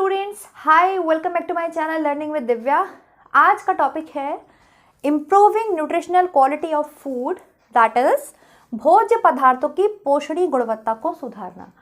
Students, hi, welcome back to my channel learning with Divya. आज का topic है improving nutritional quality of food, that is भोज्य पदार्थों की पोषणीय गुणवत्ता को सुधारना।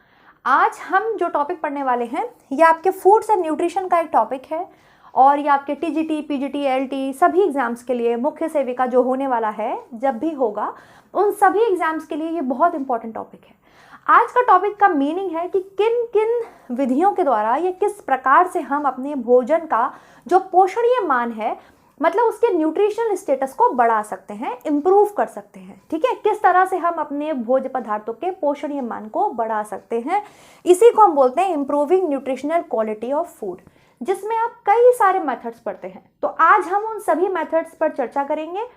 आज हम जो टॉपिक पढ़ने वाले हैं ये आपके फूड्स एंड न्यूट्रिशन का एक टॉपिक है और ये आपके टीजीटी, पीजीटी, एलटी सभी एग्जाम्स के लिए, मुख्य सेविका जो होने वाला है जब भी होगा, उन सभी एग्जाम्स के लिए ये बहुत इंपॉर्टेंट टॉपिक है। आज का टॉपिक का मीनिंग है कि किन किन विधियों के द्वारा या किस प्रकार से हम अपने भोजन का जो पोषणीय मान है, मतलब उसके न्यूट्रिशनल स्टेटस को बढ़ा सकते हैं, इम्प्रूव कर सकते हैं। ठीक है, किस तरह से हम अपने भोज्य पदार्थों के पोषणीय मान को बढ़ा सकते हैं, इसी को हम बोलते हैं improving nutritional quality of food, जिसमें आप कई सारे मेथड्स पढ़ते हैं। तो आज हम उन सभी मेथड्स पर चर्चा करेंगे,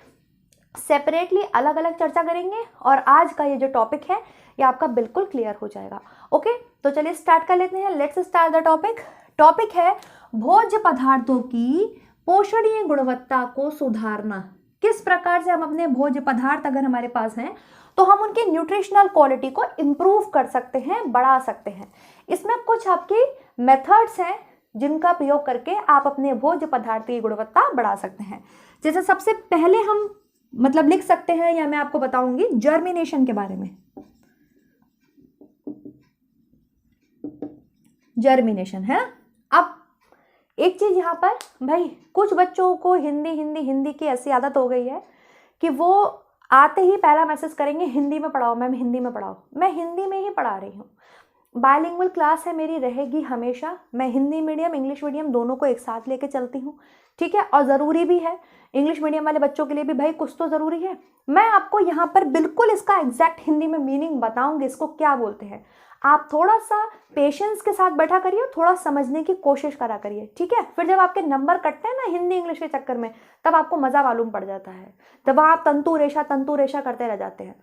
सेपरेटली अलग अलग चर्चा करेंगे और आज का ये जो टॉपिक है ये आपका बिल्कुल क्लियर हो जाएगा। ओके, तो चलिए स्टार्ट कर लेते हैं। Let's start the topic. Topic है भोज्य पदार्थों की पोषणीय गुणवत्ता को सुधारना। किस प्रकार से हम अपने भोज्य पदार्थ अगर हमारे पास हैं तो हम उनकी न्यूट्रिशनल क्वालिटी को इम्प्रूव कर सकते हैं, बढ़ा सकते हैं। इसमें कुछ आपकी मेथड्स हैं जिनका प्रयोग करके आप अपने भोज्य पदार्थ की गुणवत्ता बढ़ा सकते हैं। जैसे सबसे पहले हम लिख सकते हैं, या मैं आपको बताऊंगी जर्मिनेशन के बारे में। जर्मिनेशन है। अब एक चीज यहाँ पर भाई, कुछ बच्चों को हिंदी की ऐसी आदत हो गई है कि वो आते ही पहला मैसेज करेंगे हिंदी में पढ़ाओ मैम, हिंदी में पढ़ाओ। मैं हिंदी में ही पढ़ा रही हूँ, बायलिंगुअल क्लास है मेरी, रहेगी हमेशा। मैं हिंदी मीडियम इंग्लिश मीडियम दोनों को एक साथ लेके चलती हूँ। ठीक है, और ज़रूरी भी है इंग्लिश मीडियम वाले बच्चों के लिए भी भाई कुछ तो ज़रूरी है। मैं आपको यहाँ पर बिल्कुल इसका एग्जैक्ट हिंदी में मीनिंग बताऊँगी, इसको क्या बोलते हैं। आप थोड़ा सा पेशेंस के साथ बैठा करिए, थोड़ा समझने की कोशिश करा करिए। ठीक है, फिर जब आपके नंबर कटते हैं ना हिंदी इंग्लिश के चक्कर में, तब आपको मज़ा मालूम पड़ जाता है, तब आप तंतु रेशा करते रह जाते हैं।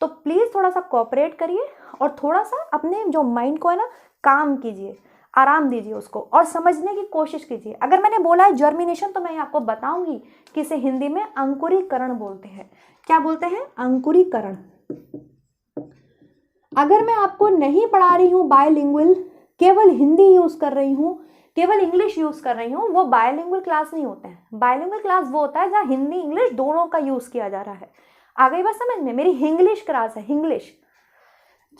तो प्लीज़ थोड़ा सा कोऑपरेट करिए और थोड़ा सा अपने जो माइंड को है ना काम कीजिए, आराम दीजिए उसको और समझने की कोशिश कीजिए। अगर मैंने बोला है जर्मिनेशन तो मैं आपको बताऊंगी कि इसे हिंदी में अंकुरीकरण बोलते हैं। क्या बोलते हैं? अंकुरीकरण। अगर मैं आपको नहीं पढ़ा रही हूँ बायलिंगुअल, केवल हिंदी यूज कर रही हूँ, केवल इंग्लिश यूज कर रही हूँ, वो बायलिंगुअल क्लास नहीं होते हैं। बायलिंगुअल क्लास वो होता है जहाँ हिंदी इंग्लिश दोनों का यूज किया जा रहा है। आ गई बात समझ में? मेरी इंग्लिश क्लास है, इंग्लिश।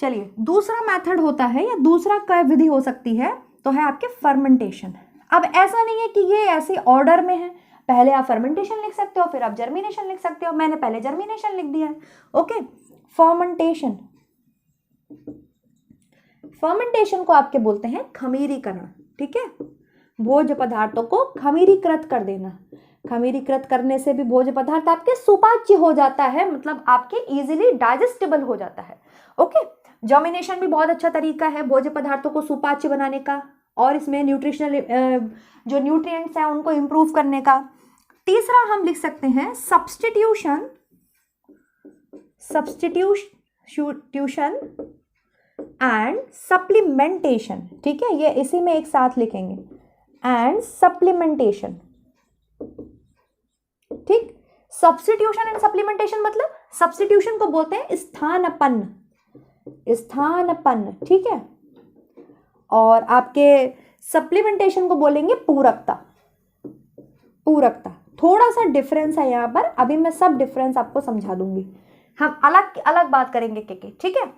चलिए, दूसरा मेथड होता है या दूसरा क्या विधि हो सकती है तो है आपके फर्मेंटेशन। अब ऐसा नहीं है कि ये ऐसे ऑर्डर में है, पहले आप फर्मेंटेशन लिख सकते हो फिर आप जर्मिनेशन लिख सकते हो। मैंने पहले जर्मिनेशन लिख दिया है। Okay, fermentation. फर्मेंटेशन को आपके बोलते हैं खमीरीकरण। ठीक है, भोज्य पदार्थों को खमीरीकृत कर देना। खमीरीकृत करने से भी भोज्य पदार्थ आपके सुपाच्य हो जाता है, मतलब आपके इजीली डाइजेस्टेबल हो जाता है। ओके, जर्मिनेशन भी बहुत अच्छा तरीका है भोज्य पदार्थों को सुपाच्य बनाने का और इसमें न्यूट्रिशनल जो न्यूट्रिएंट्स हैं उनको इंप्रूव करने का। तीसरा हम लिख सकते हैं सब्स्टिट्यूशन एंड सप्लीमेंटेशन। ठीक है, ये इसी में एक साथ लिखेंगे, एंड सप्लीमेंटेशन। ठीक, सब्स्टिट्यूशन एंड सप्लीमेंटेशन मतलब सब्स्टिट्यूशन को बोलते हैं स्थानापन्न। ठीक है, और आपके सप्लीमेंटेशन को बोलेंगे पूरकता। थोड़ा सा डिफरेंस है यहाँ पर, अभी मैं सब डिफरेंस आपको समझा दूंगी, हम अलग अलग बात करेंगे के। ठीक है,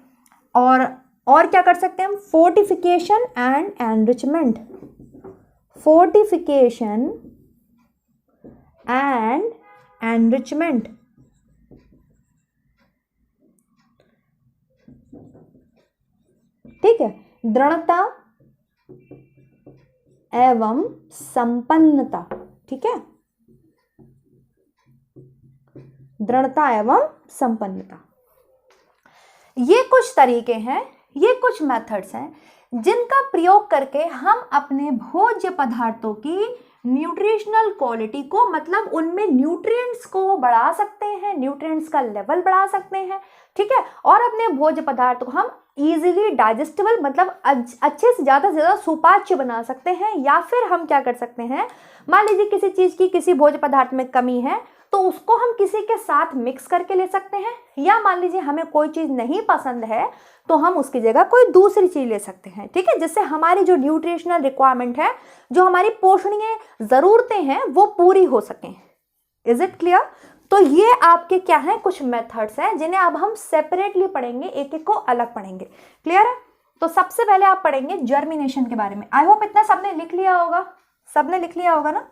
और क्या कर सकते हैं हम? Fortification and enrichment. Fortification and enrichment. ठीक है, दृढ़ता एवं संपन्नता। ठीक है, दृढ़ता एवं संपन्नता, ये कुछ तरीके हैं, ये कुछ मेथड्स हैं जिनका प्रयोग करके हम अपने भोज्य पदार्थों की न्यूट्रिशनल क्वालिटी को, मतलब उनमें न्यूट्रिएंट्स को बढ़ा सकते हैं, न्यूट्रिएंट्स का लेवल बढ़ा सकते हैं। ठीक है, और अपने भोज्य पदार्थ को हम इजीली डाइजेस्टेबल, मतलब अच्छे से ज़्यादा सुपाच्य बना सकते हैं। या फिर हम क्या कर सकते हैं, मान लीजिए किसी चीज़ की, किसी भोज्य पदार्थ में कमी है तो उसको हम किसी के साथ मिक्स करके ले सकते हैं, या मान लीजिए हमें कोई चीज़ नहीं पसंद है तो हम उसकी जगह कोई दूसरी चीज़ ले सकते हैं, ठीक है, जिससे हमारी जो न्यूट्रिशनल रिक्वायरमेंट है, जो हमारी पोषणीय ज़रूरतें हैं, वो पूरी हो सकें। Is it clear? तो ये आपके क्या हैं, कुछ मेथड्स हैं जिन्हें अब हम सेपरेटली पढ़ेंगे, एक एक को अलग पढ़ेंगे। क्लियर है? तो सबसे पहले आप पढ़ेंगे जर्मिनेशन के बारे में। आई होप इतना सबने लिख लिया होगा, सबने लिख लिया होगा ना।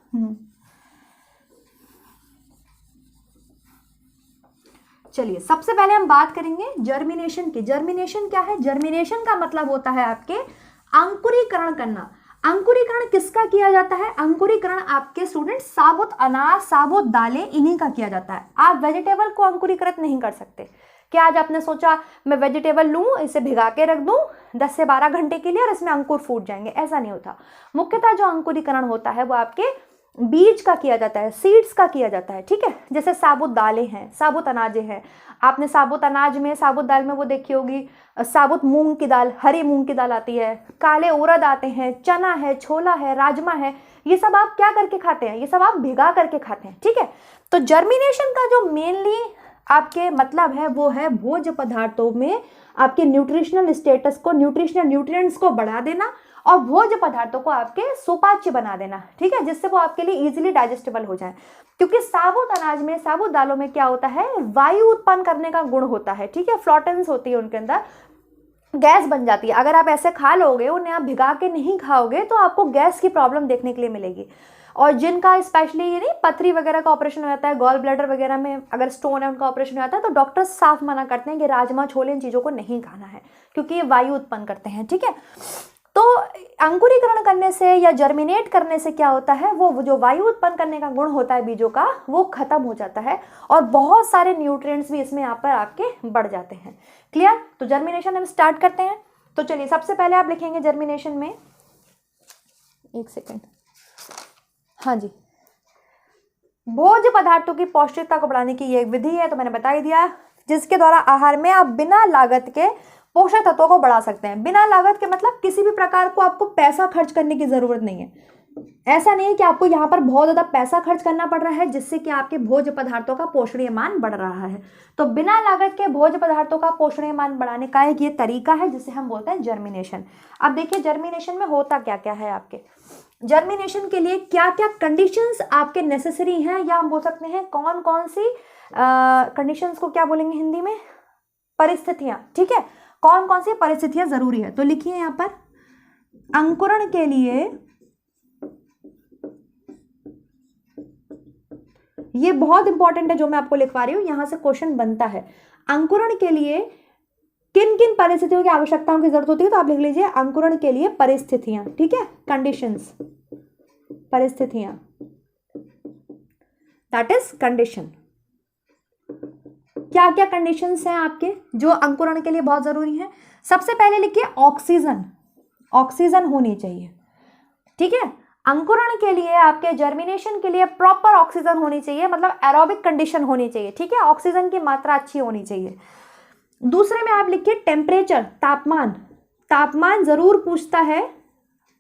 चलिए सबसे पहले हम बात करेंगे जर्मिनेशन की। जर्मिनेशन क्या है? जर्मिनेशन का मतलब होता है आपके अंकुरीकरण करना। अंकुरीकरण किसका किया जाता है? अंकुरीकरण आपके स्टूडेंट साबुत अनाज, साबुत दालें, इन्हीं का किया जाता है। आप वेजिटेबल को अंकुरीकृत नहीं कर सकते। क्या आज आपने सोचा मैं वेजिटेबल लूं, इसे भिगा के रख दूं 10 से 12 घंटे के लिए और इसमें अंकुर फूट जाएंगे? ऐसा नहीं होता। मुख्यतः जो अंकुरीकरण होता है वो आपके बीज का किया जाता है, सीड्स का किया जाता है, ठीक है। जैसे साबुत दालें हैं, साबुत अनाजें हैं, आपने साबुत अनाज में, साबुत दाल में वो देखी होगी साबुत मूंग की दाल, हरी मूंग की दाल आती है, काले उड़द आते हैं, चना है, छोला है, राजमा है, ये सब आप क्या करके खाते हैं? ये सब आप भिगा करके खाते हैं, ठीक है। तो जर्मिनेशन का जो मेनली आपके मतलब है वो है भोज्य पदार्थों में आपके न्यूट्रिशनल स्टेटस को, न्यूट्रिशनल न्यूट्रिएंट्स को बढ़ा देना और भोज्य पदार्थों को आपके सुपाच्य बना देना, ठीक है, जिससे वो आपके लिए इजीली डाइजेस्टेबल हो जाए। क्योंकि साबुत अनाज में, साबुत दालों में क्या होता है, वायु उत्पन्न करने का गुण होता है, ठीक है, फ्लोटेंस होती है उनके अंदर, गैस बन जाती है। अगर आप ऐसे खा लोगे, उन्हें आप भिगा के नहीं खाओगे तो आपको गैस की प्रॉब्लम देखने के लिए मिलेगी। और जिनका स्पेशली ये नहीं पथरी वगैरह का ऑपरेशन हो जाता है, गॉल ब्लैडर वगैरह में अगर स्टोन है उनका ऑपरेशन हो जाता है, तो डॉक्टर साफ मना करते हैं कि राजमा, छोले, इन चीज़ों को नहीं खाना है क्योंकि ये वायु उत्पन्न करते हैं, ठीक है। तो अंकुरीकरण करने से या जर्मिनेट करने से क्या होता है, वो जो वायु उत्पन्न करने का गुण होता है बीजों का, वो खत्म हो जाता है और बहुत सारे न्यूट्रिएंट्स भी इसमें यहाँ पर आपके बढ़ जाते हैं। क्लियर? तो जर्मिनेशन हम स्टार्ट करते हैं। तो चलिए सबसे पहले आप लिखेंगे जर्मिनेशन में, एक सेकेंड, हाँ जी, भोज्य पदार्थों की पौष्टिकता को बढ़ाने की ये एक विधि है, तो मैंने बता ही दिया, जिसके द्वारा आहार में आप बिना लागत के पोषक तत्वों को बढ़ा सकते हैं। बिना लागत के मतलब किसी भी प्रकार को आपको पैसा खर्च करने की जरूरत नहीं है। ऐसा नहीं है कि आपको यहाँ पर बहुत ज्यादा पैसा खर्च करना पड़ रहा है जिससे कि आपके भोज्य पदार्थों का पोषणीय मान बढ़ रहा है। तो बिना लागत के भोज्य पदार्थों का पोषणीय मान बढ़ाने का एक ये तरीका है जिसे हम बोलते हैं जर्मिनेशन। अब देखिए जर्मिनेशन में होता क्या क्या है आपके, जर्मिनेशन के लिए क्या क्या कंडीशंस आपके नेसेसरी हैं, या हम बोल सकते हैं कौन कौन सी कंडीशंस को क्या बोलेंगे हिंदी में, परिस्थितियां, ठीक है, कौन कौन सी परिस्थितियां जरूरी है। तो लिखिए यहाँ पर, अंकुरण के लिए, ये बहुत इंपॉर्टेंट है जो मैं आपको लिखवा रही हूं, यहां से क्वेश्चन बनता है। अंकुरण के लिए किन किन परिस्थितियों की आवश्यकताओं की जरूरत होती है, तो आप लिख लीजिए अंकुरण के लिए परिस्थितियां, ठीक है, कंडीशंस, परिस्थितियां, दैट इज कंडीशन। क्या क्या कंडीशंस हैं आपके जो अंकुरण के लिए बहुत जरूरी है? सबसे पहले लिखिए ऑक्सीजन, ऑक्सीजन होनी चाहिए, ठीक है। अंकुरण के लिए, आपके जर्मिनेशन के लिए प्रॉपर ऑक्सीजन होनी चाहिए, मतलब एरोबिक कंडीशन होनी चाहिए, ठीक है, ऑक्सीजन की मात्रा अच्छी होनी चाहिए। दूसरे में आप लिखिए टेम्परेचर, तापमान, तापमान जरूर पूछता है,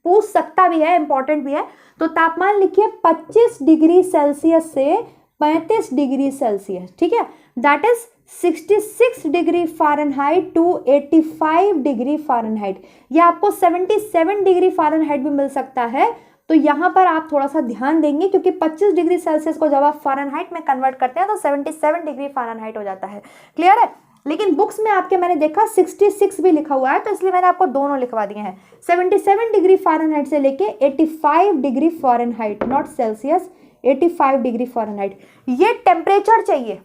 पूछ सकता भी है, इंपॉर्टेंट भी है, तो तापमान लिखिए 25 डिग्री सेल्सियस से 35 डिग्री सेल्सियस, ठीक है, that is 66 degree Fahrenheit to 85 degree Fahrenheit. या आपको 77 डिग्री फ़ारेनहाइट भी मिल सकता है, तो यहाँ पर आप थोड़ा सा ध्यान देंगे क्योंकि 25 डिग्री सेल्सियस को जब आप फ़ारेनहाइट में कन्वर्ट करते हैं तो 77 डिग्री फ़ारेनहाइट हो जाता है। क्लियर है? लेकिन बुक्स में आपके मैंने देखा 66 भी लिखा हुआ है, तो इसलिए मैंने आपको दोनों लिखवा दिए हैं, 77 डिग्री फ़ारेनहाइट से लेके 85 degree Fahrenheit, not Celsius, 85 degree Fahrenheit. ये टेम्परेचर चाहिए।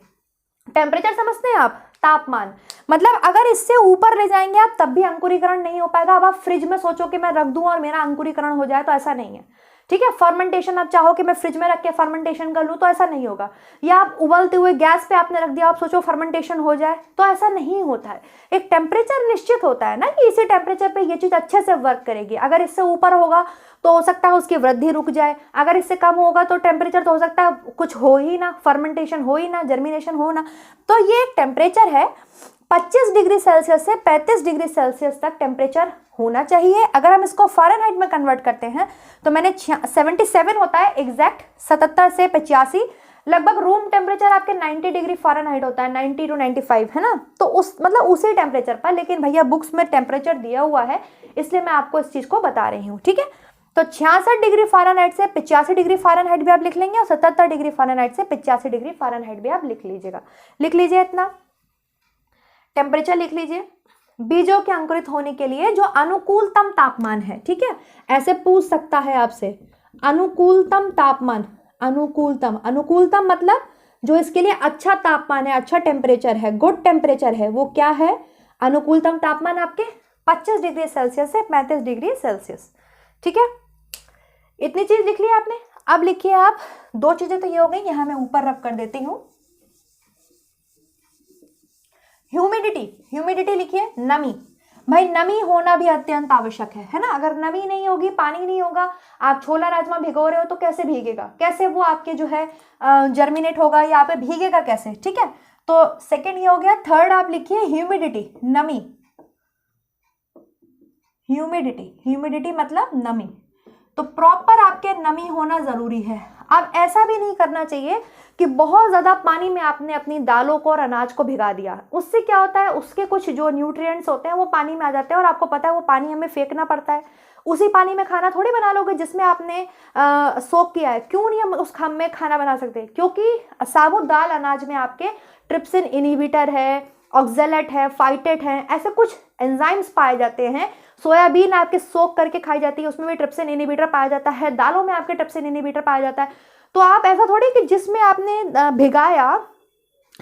टेम्परेचर समझते हैं आप? तापमान, मतलब अगर इससे ऊपर ले जाएंगे आप तब भी अंकुरीकरण नहीं हो पाएगा। अब आप फ्रिज में सोचो कि मैं रख दूं और मेरा अंकुरीकरण हो जाए, तो ऐसा नहीं है, ठीक है। फर्मेंटेशन आप चाहो कि मैं फ्रिज में रख के फर्मेंटेशन कर लूं, तो ऐसा नहीं होगा। या आप उबलते हुए गैस पे आपने रख दिया, आप सोचो फर्मेंटेशन हो जाए, तो ऐसा नहीं होता है। एक टेम्परेचर निश्चित होता है ना कि इसी टेम्परेचर पे ये चीज अच्छे से वर्क करेगी। अगर इससे ऊपर होगा तो हो सकता है उसकी वृद्धि रुक जाए, अगर इससे कम होगा तो टेम्परेचर तो हो सकता है कुछ हो ही ना, फर्मेंटेशन हो ही ना, जर्मिनेशन हो ना। तो ये एक टेम्परेचर है, 25 डिग्री सेल्सियस से 35 डिग्री सेल्सियस तक टेम्परेचर होना चाहिए। अगर हम इसको फ़ारेनहाइट में कन्वर्ट करते हैं तो मैंने 77 होता है एग्जैक्ट, 77 से 85, लगभग रूम टेम्परेचर आपके 90 डिग्री फ़ारेनहाइट होता है, 90 to 95, है ना। तो उस मतलब उसी टेम्परेचर पर, लेकिन भैया बुक्स में टेम्परेचर दिया हुआ है इसलिए मैं आपको इस चीज़ को बता रही हूँ, ठीक है। तो 66 डिग्री फ़ारेनहाइट से 85 डिग्री फ़ारेनहाइट भी आप लिख लेंगे और 77 डिग्री फ़ारेनहाइट से 85 डिग्री फ़ारेनहाइट भी आप लिख लीजिएगा। लिख लीजिए, इतना टेम्परेचर लिख लीजिए। बीजों के अंकुरित होने के लिए जो अनुकूलतम तापमान है, ठीक है, ऐसे पूछ सकता है आपसे, अनुकूलतम तापमान, अनुकूलतम मतलब जो इसके लिए अच्छा तापमान है, अच्छा टेम्परेचर है, गुड टेम्परेचर है, वो क्या है? अनुकूलतम तापमान आपके 25 डिग्री सेल्सियस से 35 डिग्री सेल्सियस, ठीक है। इतनी चीज लिख ली आपने। अब लिखिए आप, दो चीजें तो ये हो गई, यहां मैं ऊपर रख कर देती हूं। ह्यूमिडिटी लिखिए, नमी। भाई नमी होना भी अत्यंत आवश्यक है ना। अगर नमी नहीं होगी, पानी नहीं होगा, आप छोला राजमा भिगो रहे हो तो कैसे भीगेगा, कैसे वो आपके जो है जर्मिनेट होगा, यहाँ पे भीगेगा कैसे, ठीक है। तो सेकंड ये हो गया। थर्ड आप लिखिए ह्यूमिडिटी, नमी। ह्यूमिडिटी मतलब नमी। तो प्रॉपर आपके नमी होना जरूरी है। अब ऐसा भी नहीं करना चाहिए कि बहुत ज्यादा पानी में आपने अपनी दालों को और अनाज को भिगा दिया। उससे क्या होता है, उसके कुछ जो न्यूट्रिएंट्स होते हैं वो पानी में आ जाते हैं और आपको पता है वो पानी हमें फेंकना पड़ता है। उसी पानी में खाना थोड़ी बना लोगे जिसमें आपने सोक किया है। क्यों नहीं हम उस में खाना बना सकते? क्योंकि साबुत दाल अनाज में आपके ट्रिप्सिन इनहिबिटर है, ऑक्जेलेट है, फाइटेट है, ऐसे कुछ एंजाइम्स पाए जाते हैं। सोयाबीन आपके सोक करके खाई जाती है, उसमें भी ट्रिप्सिन इनहिबिटर पाया जाता है। दालों में आपके ट्रिप्सिन इनहिबिटर पाया जाता है। तो आप ऐसा थोड़ी कि जिसमें आपने भिगाया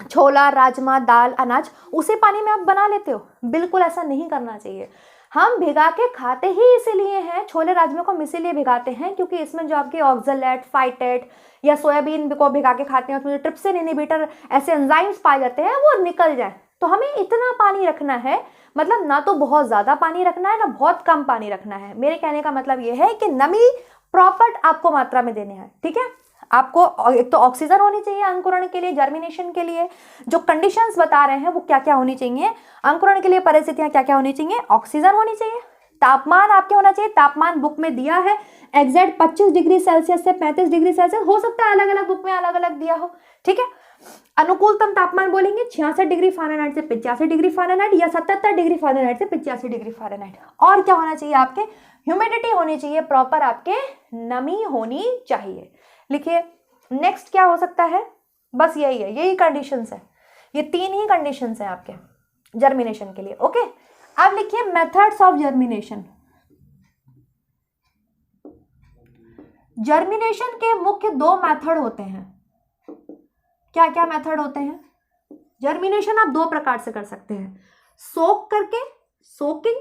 छोला राजमा दाल अनाज, उसी पानी में आप बना लेते हो। बिल्कुल ऐसा नहीं करना चाहिए। हम भिगा के खाते ही इसीलिए हैं, छोले राजमे को हम इसीलिए भिगाते हैं क्योंकि इसमें जो आपके ऑक्जेलेट, फाइटेट या सोयाबीन को भिगा के खाते हैं उसमें जो ट्रिप्सिन इनहिबिटर ऐसे एंजाइम्स पाए जाते हैं वो निकल जाए। तो हमें इतना पानी रखना है, मतलब ना तो बहुत ज्यादा पानी रखना है ना बहुत कम पानी रखना है। मेरे कहने का मतलब यह है कि नमी प्रॉपर आपको मात्रा में देने हैं, ठीक है। आपको एक तो ऑक्सीजन होनी चाहिए अंकुरण के लिए, जर्मिनेशन के लिए। जो कंडीशंस बता रहे हैं वो क्या क्या होनी चाहिए अंकुरण के लिए, परिस्थितियां क्या क्या होनी चाहिए? ऑक्सीजन होनी चाहिए, तापमान आपके होना चाहिए। तापमान बुक में दिया है एग्जैक्ट 25 डिग्री सेल्सियस से 35 डिग्री सेल्सियस, हो सकता है अलग अलग बुक में अलग अलग दिया हो, ठीक है। अनुकूलतम तापमान बोलेंगे 66 डिग्री फ़ारेनहाइट से 85 डिग्री फ़ारेनहाइट या 77 डिग्री फ़ारेनहाइट से 85 डिग्री फ़ारेनहाइट। और क्या होना चाहिए आपके? ह्यूमिडिटी होनी चाहिए, प्रॉपर आपके नमी होनी चाहिए। लिखिए नेक्स्ट क्या हो सकता है? बस यही है, यही कंडीशंस है, ये तीन ही कंडीशंस हैं आपके जर्मिनेशन के लिए, ओके। अब लिखिए मेथड्स ऑफ जर्मिनेशन। जर्मिनेशन के मुख्य दो मेथड होते हैं। क्या क्या मेथड होते हैं? जर्मिनेशन आप दो प्रकार से कर सकते हैं, सोक करके, सोकिंग,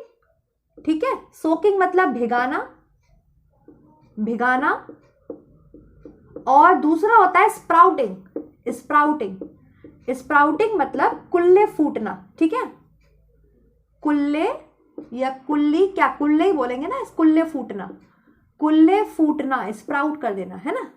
ठीक है। सोकिंग मतलब भिगाना और दूसरा होता है स्प्राउटिंग मतलब कुल्ले फूटना, ठीक है। कुल्ले या कुल्ली, क्या कुल्ले ही बोलेंगे ना, कुल्ले फूटना, स्प्राउट कर देना, है ना।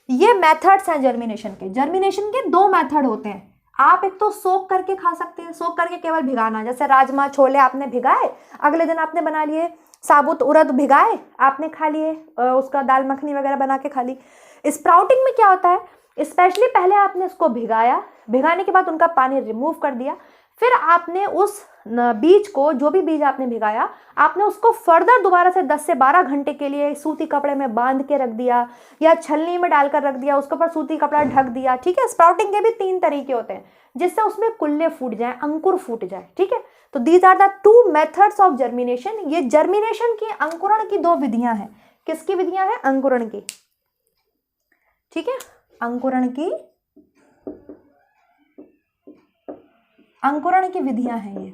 ये मेथड्स हैं जर्मिनेशन के। जर्मिनेशन के दो मेथड होते हैं। आप एक तो सोक करके खा सकते हैं, सोक करके केवल भिगाना, जैसे राजमा छोले आपने भिगाए, अगले दिन आपने बना लिए। साबुत उड़द भिगाए आपने खा लिए, उसका दाल मखनी वगैरह बना के खा ली। स्प्राउटिंग में क्या होता है, स्पेशली पहले आपने उसको भिगाया, भिगाने के बाद उनका पानी रिमूव कर दिया, फिर आपने उस बीज को, जो भी बीज आपने भिगाया, आपने उसको फर्दर दोबारा से 10 से 12 घंटे के लिए सूती कपड़े में बांध के रख दिया या छलनी में डालकर रख दिया, उसके ऊपर सूती कपड़ा ढक दिया, ठीक है। स्प्राउटिंग के भी 3 तरीके होते हैं जिससे उसमें कुल्ले फूट जाए, अंकुर फूट जाए, ठीक है। तो these are the 2 methods of germination. ये जर्मिनेशन की, अंकुरण की 2 विधियां हैं। किसकी विधियां हैं? अंकुरण की, ठीक है। अंकुरण की विधियां हैं ये।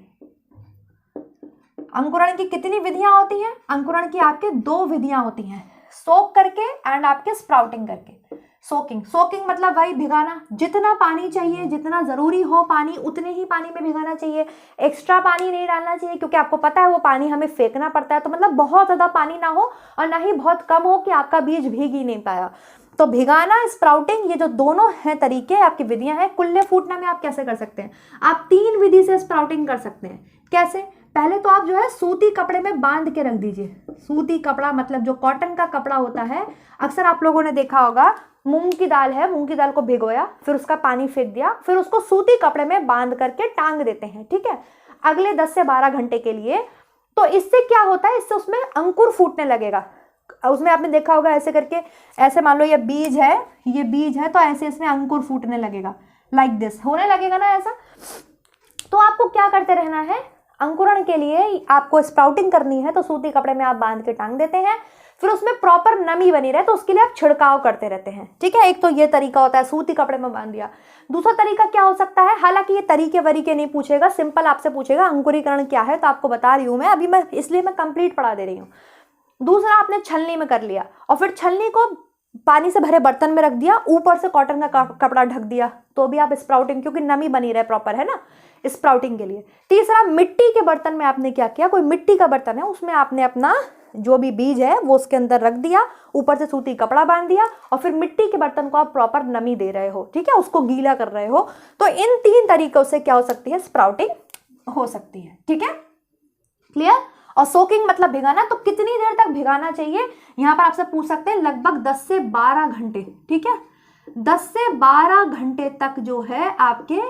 अंकुरण की कितनी विधियां होती हैं? अंकुरण की आपके 2 विधियां होती हैं, सोक करके एंड आपके स्प्राउटिंग करके। सोकिंग मतलब भाई भिगाना, जितना पानी चाहिए, जितना जरूरी हो पानी उतने ही पानी में भिगाना चाहिए, एक्स्ट्रा पानी नहीं डालना चाहिए क्योंकि आपको पता है वो पानी हमें फेंकना पड़ता है। तो मतलब बहुत ज्यादा पानी ना हो और ना ही बहुत कम हो कि आपका बीज भीग ही नहीं पाया। तो भिगाना, स्प्राउटिंग, ये जो दोनों हैं तरीके, आपकी विधियां हैं। कुल्ले फूटना में आप कैसे कर सकते हैं? आप 3 विधि से स्प्राउटिंग कर सकते हैं। कैसे? पहले तो आप जो है सूती कपड़े में बांध के रख दीजिए। सूती कपड़ा मतलब जो कॉटन का कपड़ा होता है, अक्सर आप लोगों ने देखा होगा, मूंग की दाल है, मूंग की दाल को भिगोया, फिर उसका पानी फेंक दिया, फिर उसको सूती कपड़े में बांध करके टांग देते हैं, ठीक है, अगले 10 से 12 घंटे के लिए। तो इससे क्या होता है, इससे उसमें अंकुर फूटने लगेगा। उसमें आपने देखा होगा ऐसे करके, ऐसे मान लो ये बीज है, ये बीज है, तो ऐसे इसमें अंकुर फूटने लगेगा, लाइक दिस होने लगेगा ना ऐसा। तो आपको क्या करते रहना है, अंकुरण के लिए आपको स्प्राउटिंग करनी है तो सूती कपड़े में आप बांध के टांग देते हैं, फिर उसमें प्रॉपर नमी बनी रहे तो उसके लिए आप छिड़काव करते रहते हैं, ठीक है। एक तो ये तरीका होता है, सूती कपड़े में बांध दिया। दूसरा तरीका क्या हो सकता है, हालांकि ये तरीके वरीके नहीं पूछेगा, सिंपल आपसे पूछेगा अंकुरीकरण क्या है, तो आपको बता रही हूं मैं अभी, मैं इसलिए मैं कंप्लीट पढ़ा दे रही हूँ। दूसरा, आपने छलनी में कर लिया और फिर छलनी को पानी से भरे बर्तन में रख दिया, ऊपर से कॉटन का कपड़ा ढक दिया, तो भी आप स्प्राउटिंग, क्योंकि नमी बनी रहे प्रॉपर, है ना, स्प्राउटिंग के लिए। तीसरा, मिट्टी के बर्तन में आपने क्या किया, कोई मिट्टी का बर्तन है, उसमें आपने अपना जो भी बीज है वो उसके अंदर रख दिया, ऊपर से सूती कपड़ा बांध दिया, और फिर मिट्टी के बर्तन को आप प्रॉपर नमी दे रहे हो, ठीक है, उसको गीला कर रहे हो। तो इन 3 तरीकों से क्या हो सकती है, स्प्राउटिंग हो सकती है, ठीक है, क्लियर। और सोकिंग मतलब भिगाना, तो कितनी देर तक भिगाना चाहिए, यहां पर आपसे पूछ सकते हैं, लगभग 10 से 12 घंटे, ठीक है, 10 से 12 घंटे तक जो है आपके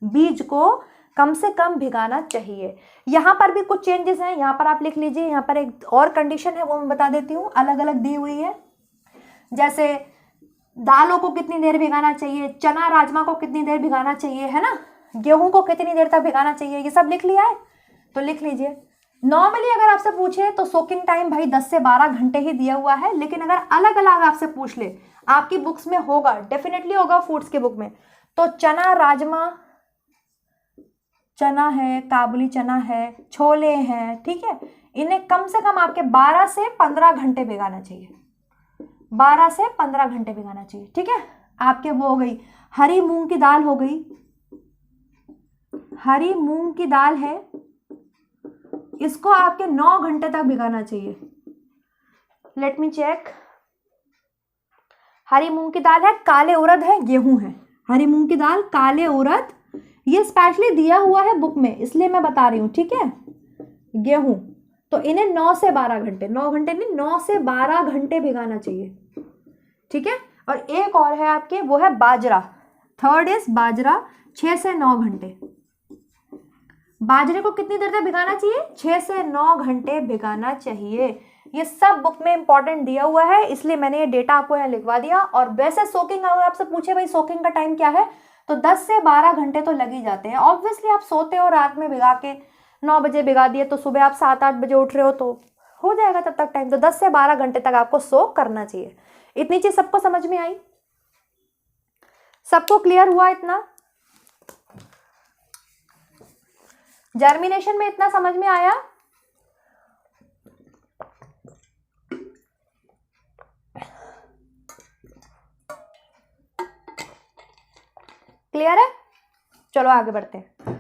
बीज को कम से कम भिगाना चाहिए। यहां पर भी कुछ चेंजेस हैं, यहां पर आप लिख लीजिए, यहां पर एक और कंडीशन है वो मैं बता देती हूँ, अलग अलग दी हुई है। जैसे दालों को कितनी देर भिगाना चाहिए, चना राजमा को कितनी देर भिगाना चाहिए, है ना, गेहूं को कितनी देर तक भिगाना चाहिए, ये सब लिख लिया है, तो लिख लीजिए। नॉर्मली अगर आपसे पूछे तो सोकिंग टाइम भाई 10 से 12 घंटे ही दिया हुआ है, लेकिन अगर अलग अलग आपसे पूछ ले, आपकी बुक्स में होगा, डेफिनेटली होगा फूड्स के बुक में, तो चना राजमा, चना है, काबुली चना है, छोले हैं, ठीक है, इन्हें कम से कम आपके 12 से 15 घंटे भिगाना चाहिए, 12 से 15 घंटे भिगाना चाहिए, ठीक है। आपके वो हो गई, हरी मूंग की दाल हो गई, हरी मूंग की दाल है, इसको आपके 9 घंटे तक भिगाना चाहिए। लेट मी चेक, हरी मूंग की दाल है, काले उड़द है, गेहूं है, हरी मूंग की दाल, काले उड़द, ये स्पेशली दिया हुआ है बुक में इसलिए मैं बता रही हूं, ठीक है, गेहूं, तो इन्हें 9 से 12 घंटे, 9 घंटे नहीं, 9 से 12 घंटे भिगाना चाहिए, ठीक है। और एक और है आपके, वो है बाजरा, थर्ड इज बाजरा, 6 से 9 घंटे। बाजरे को कितनी देर तक भिगाना चाहिए, 6 से 9 घंटे भिगाना चाहिए। ये सब बुक में इंपॉर्टेंट दिया हुआ है, इसलिए मैंने ये डेटा आपको यहाँ लिखवा दिया। और वैसे सोकिंग, अगर आपसे पूछे भाई सोकिंग का टाइम क्या है, तो 10 से 12 घंटे तो लग ही जाते हैं। ऑब्वियसली आप सोते हो रात में भिगा के, 9 बजे भिगा दिए तो सुबह आप 7-8 बजे उठ रहे हो तो हो जाएगा तब तक टाइम, तो 10 से 12 घंटे तक आपको सोक करना चाहिए। इतनी चीज सबको समझ में आई, सबको क्लियर हुआ इतना, जर्मिनेशन में इतना समझ में आया। क्लियर है, चलो आगे बढ़ते हैं।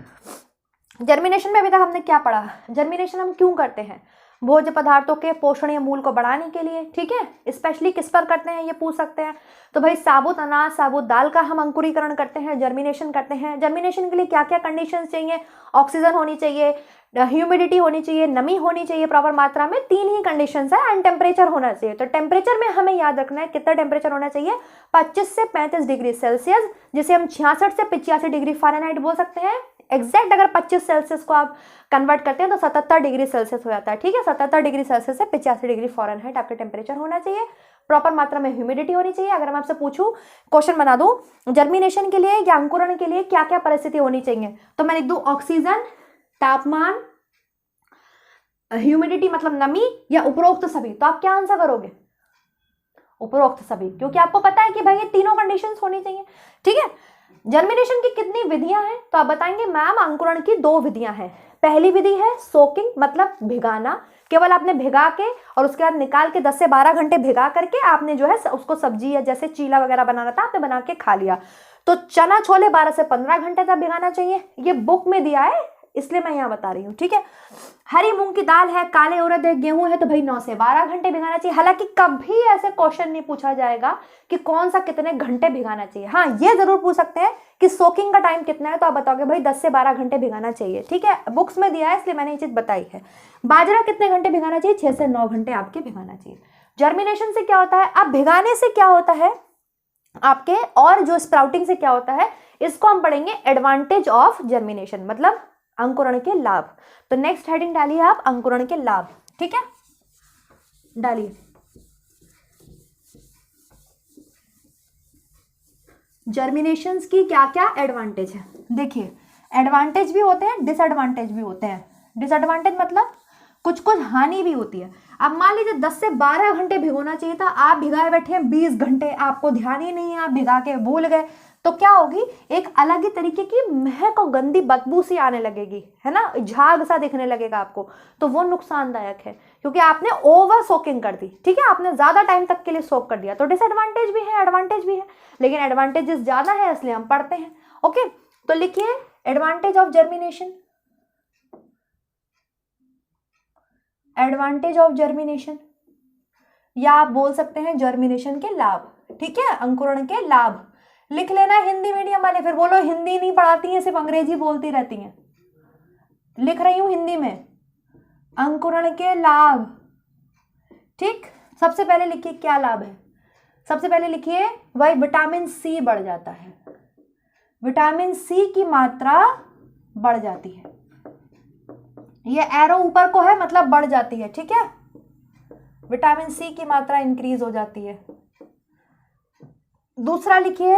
जर्मिनेशन में अभी तक हमने क्या पढ़ा, जर्मिनेशन हम क्यों करते हैं, भोज्य पदार्थों के पोषणीय मूल को बढ़ाने के लिए, ठीक है। स्पेशली किस पर करते हैं ये पूछ सकते हैं, तो भाई साबुत अनाज, साबुत दाल का हम अंकुरीकरण करते हैं, जर्मिनेशन करते हैं। जर्मिनेशन के लिए क्या क्या कंडीशंस चाहिए, ऑक्सीजन होनी चाहिए, ह्यूमिडिटी होनी चाहिए, नमी होनी चाहिए प्रॉपर मात्रा में, 3 ही कंडीशंस है, एंड टेम्परेचर होना चाहिए। तो टेम्परेचर में हमें याद रखना है कितना टेम्परेचर होना चाहिए, 25 से 35 डिग्री सेल्सियस, जिसे हम 66 से 85 डिग्री फ़ारेनहाइट बोल सकते हैं। एग्जैक्ट अगर 25 सेल्सियस को आप कन्वर्ट करते हैं तो 77 डिग्री सेल्सियस हो जाता है, ठीक है। 77 डिग्री सेल्सियस से 85 डिग्री फ़ारेनहाइट आपका टेम्परेचर होना चाहिए। प्रॉपर मात्रा में ह्यूमिडिटी होनी चाहिए। अगर मैं आपसे पूछूं, क्वेश्चन बना दूं, जर्मिनेशन के लिए या अंकुरण के लिए क्या क्या परिस्थिति होनी चाहिए, तो मैं लिख दूं ऑक्सीजन, तापमान, ह्यूमिडिटी मतलब नमी, या उपरोक्त सभी। तो आप क्या आंसर करोगे, उपरोक्त सभी, क्योंकि आपको पता है कि भाई ये तीनों कंडीशंस होनी चाहिए, ठीक है। जर्मिनेशन की कितनी विधियां हैं, तो आप बताएंगे मैम अंकुरण की 2 विधियां हैं। पहली विधि है सोकिंग, मतलब भिगाना, केवल आपने भिगा के और उसके बाद निकाल के 10 से 12 घंटे भिगा करके आपने जो है उसको सब्जी या जैसे चीला वगैरह बनाना था आपने बना के खा लिया। तो चना छोले 12 से 15 घंटे तक भिगाना चाहिए, ये बुक में दिया है, इसलिए मैं यहाँ बता रही हूँ, ठीक है। हरी मूंग की दाल है, काले उड़द है, गेहूं है, तो भाई 9 से 12 घंटे भिगाना चाहिए। हालांकि कभी ऐसे क्वेश्चन नहीं पूछा जाएगा कि कौन सा कितने घंटे भिगाना चाहिए। हाँ, ये जरूर पूछ सकते हैं कि सोकिंग का टाइम कितना है, तो आप बताओगे भाई 10 से 12 घंटे भिगाना चाहिए, ठीक है। बुक्स में दिया है इसलिए मैंने ये चीज बताई है। बाजरा कितने घंटे भिगाना चाहिए? 6 से 9 घंटे आपके भिगाना चाहिए। जर्मिनेशन से क्या होता है? अब भिगाने से क्या होता है आपके, और जो स्प्राउटिंग से क्या होता है, इसको हम पढ़ेंगे एडवांटेज ऑफ जर्मिनेशन, मतलब अंकुरण के लाभ। तो नेक्स्ट हेडिंग डालिए आप, अंकुरण के लाभ, ठीक है, डालिए। जर्मिनेशंस की क्या क्या एडवांटेज है? देखिए, एडवांटेज भी होते हैं, डिसएडवांटेज भी होते हैं। डिसएडवांटेज मतलब कुछ कुछ हानि भी होती है। अब मान लीजिए 10 से 12 घंटे भिगोना चाहिए था, आप भिगाए बैठे हैं 20 घंटे, आपको ध्यान ही नहीं है, आप भिगा के भूल गए, तो क्या होगी, एक अलग ही तरीके की महक और गंदी बदबू सी आने लगेगी, है ना, झाग सा दिखने लगेगा आपको, तो वो नुकसानदायक है क्योंकि आपने ओवर सोकिंग कर दी, ठीक है, आपने ज्यादा टाइम तक के लिए सोक कर दिया। तो डिसएडवांटेज भी है, एडवांटेज भी है, लेकिन एडवांटेजेस ज्यादा है इसलिए हम पढ़ते हैं। ओके, तो लिखिए advantage of germination, advantage of germination, या आप बोल सकते हैं जर्मिनेशन के लाभ, ठीक है, अंकुरण के लाभ लिख लेना। हिंदी मीडियम वाले फिर बोलो हिंदी नहीं पढ़ाती हैं, सिर्फ अंग्रेजी बोलती रहती हैं। लिख रही हूं हिंदी में, अंकुरण के लाभ, ठीक। सबसे पहले लिखिए क्या लाभ है, सबसे पहले लिखिए भाई विटामिन सी बढ़ जाता है, विटामिन सी की मात्रा बढ़ जाती है, ये एरो ऊपर को है मतलब बढ़ जाती है, ठीक है, विटामिन सी की मात्रा इंक्रीज हो जाती है। दूसरा लिखिए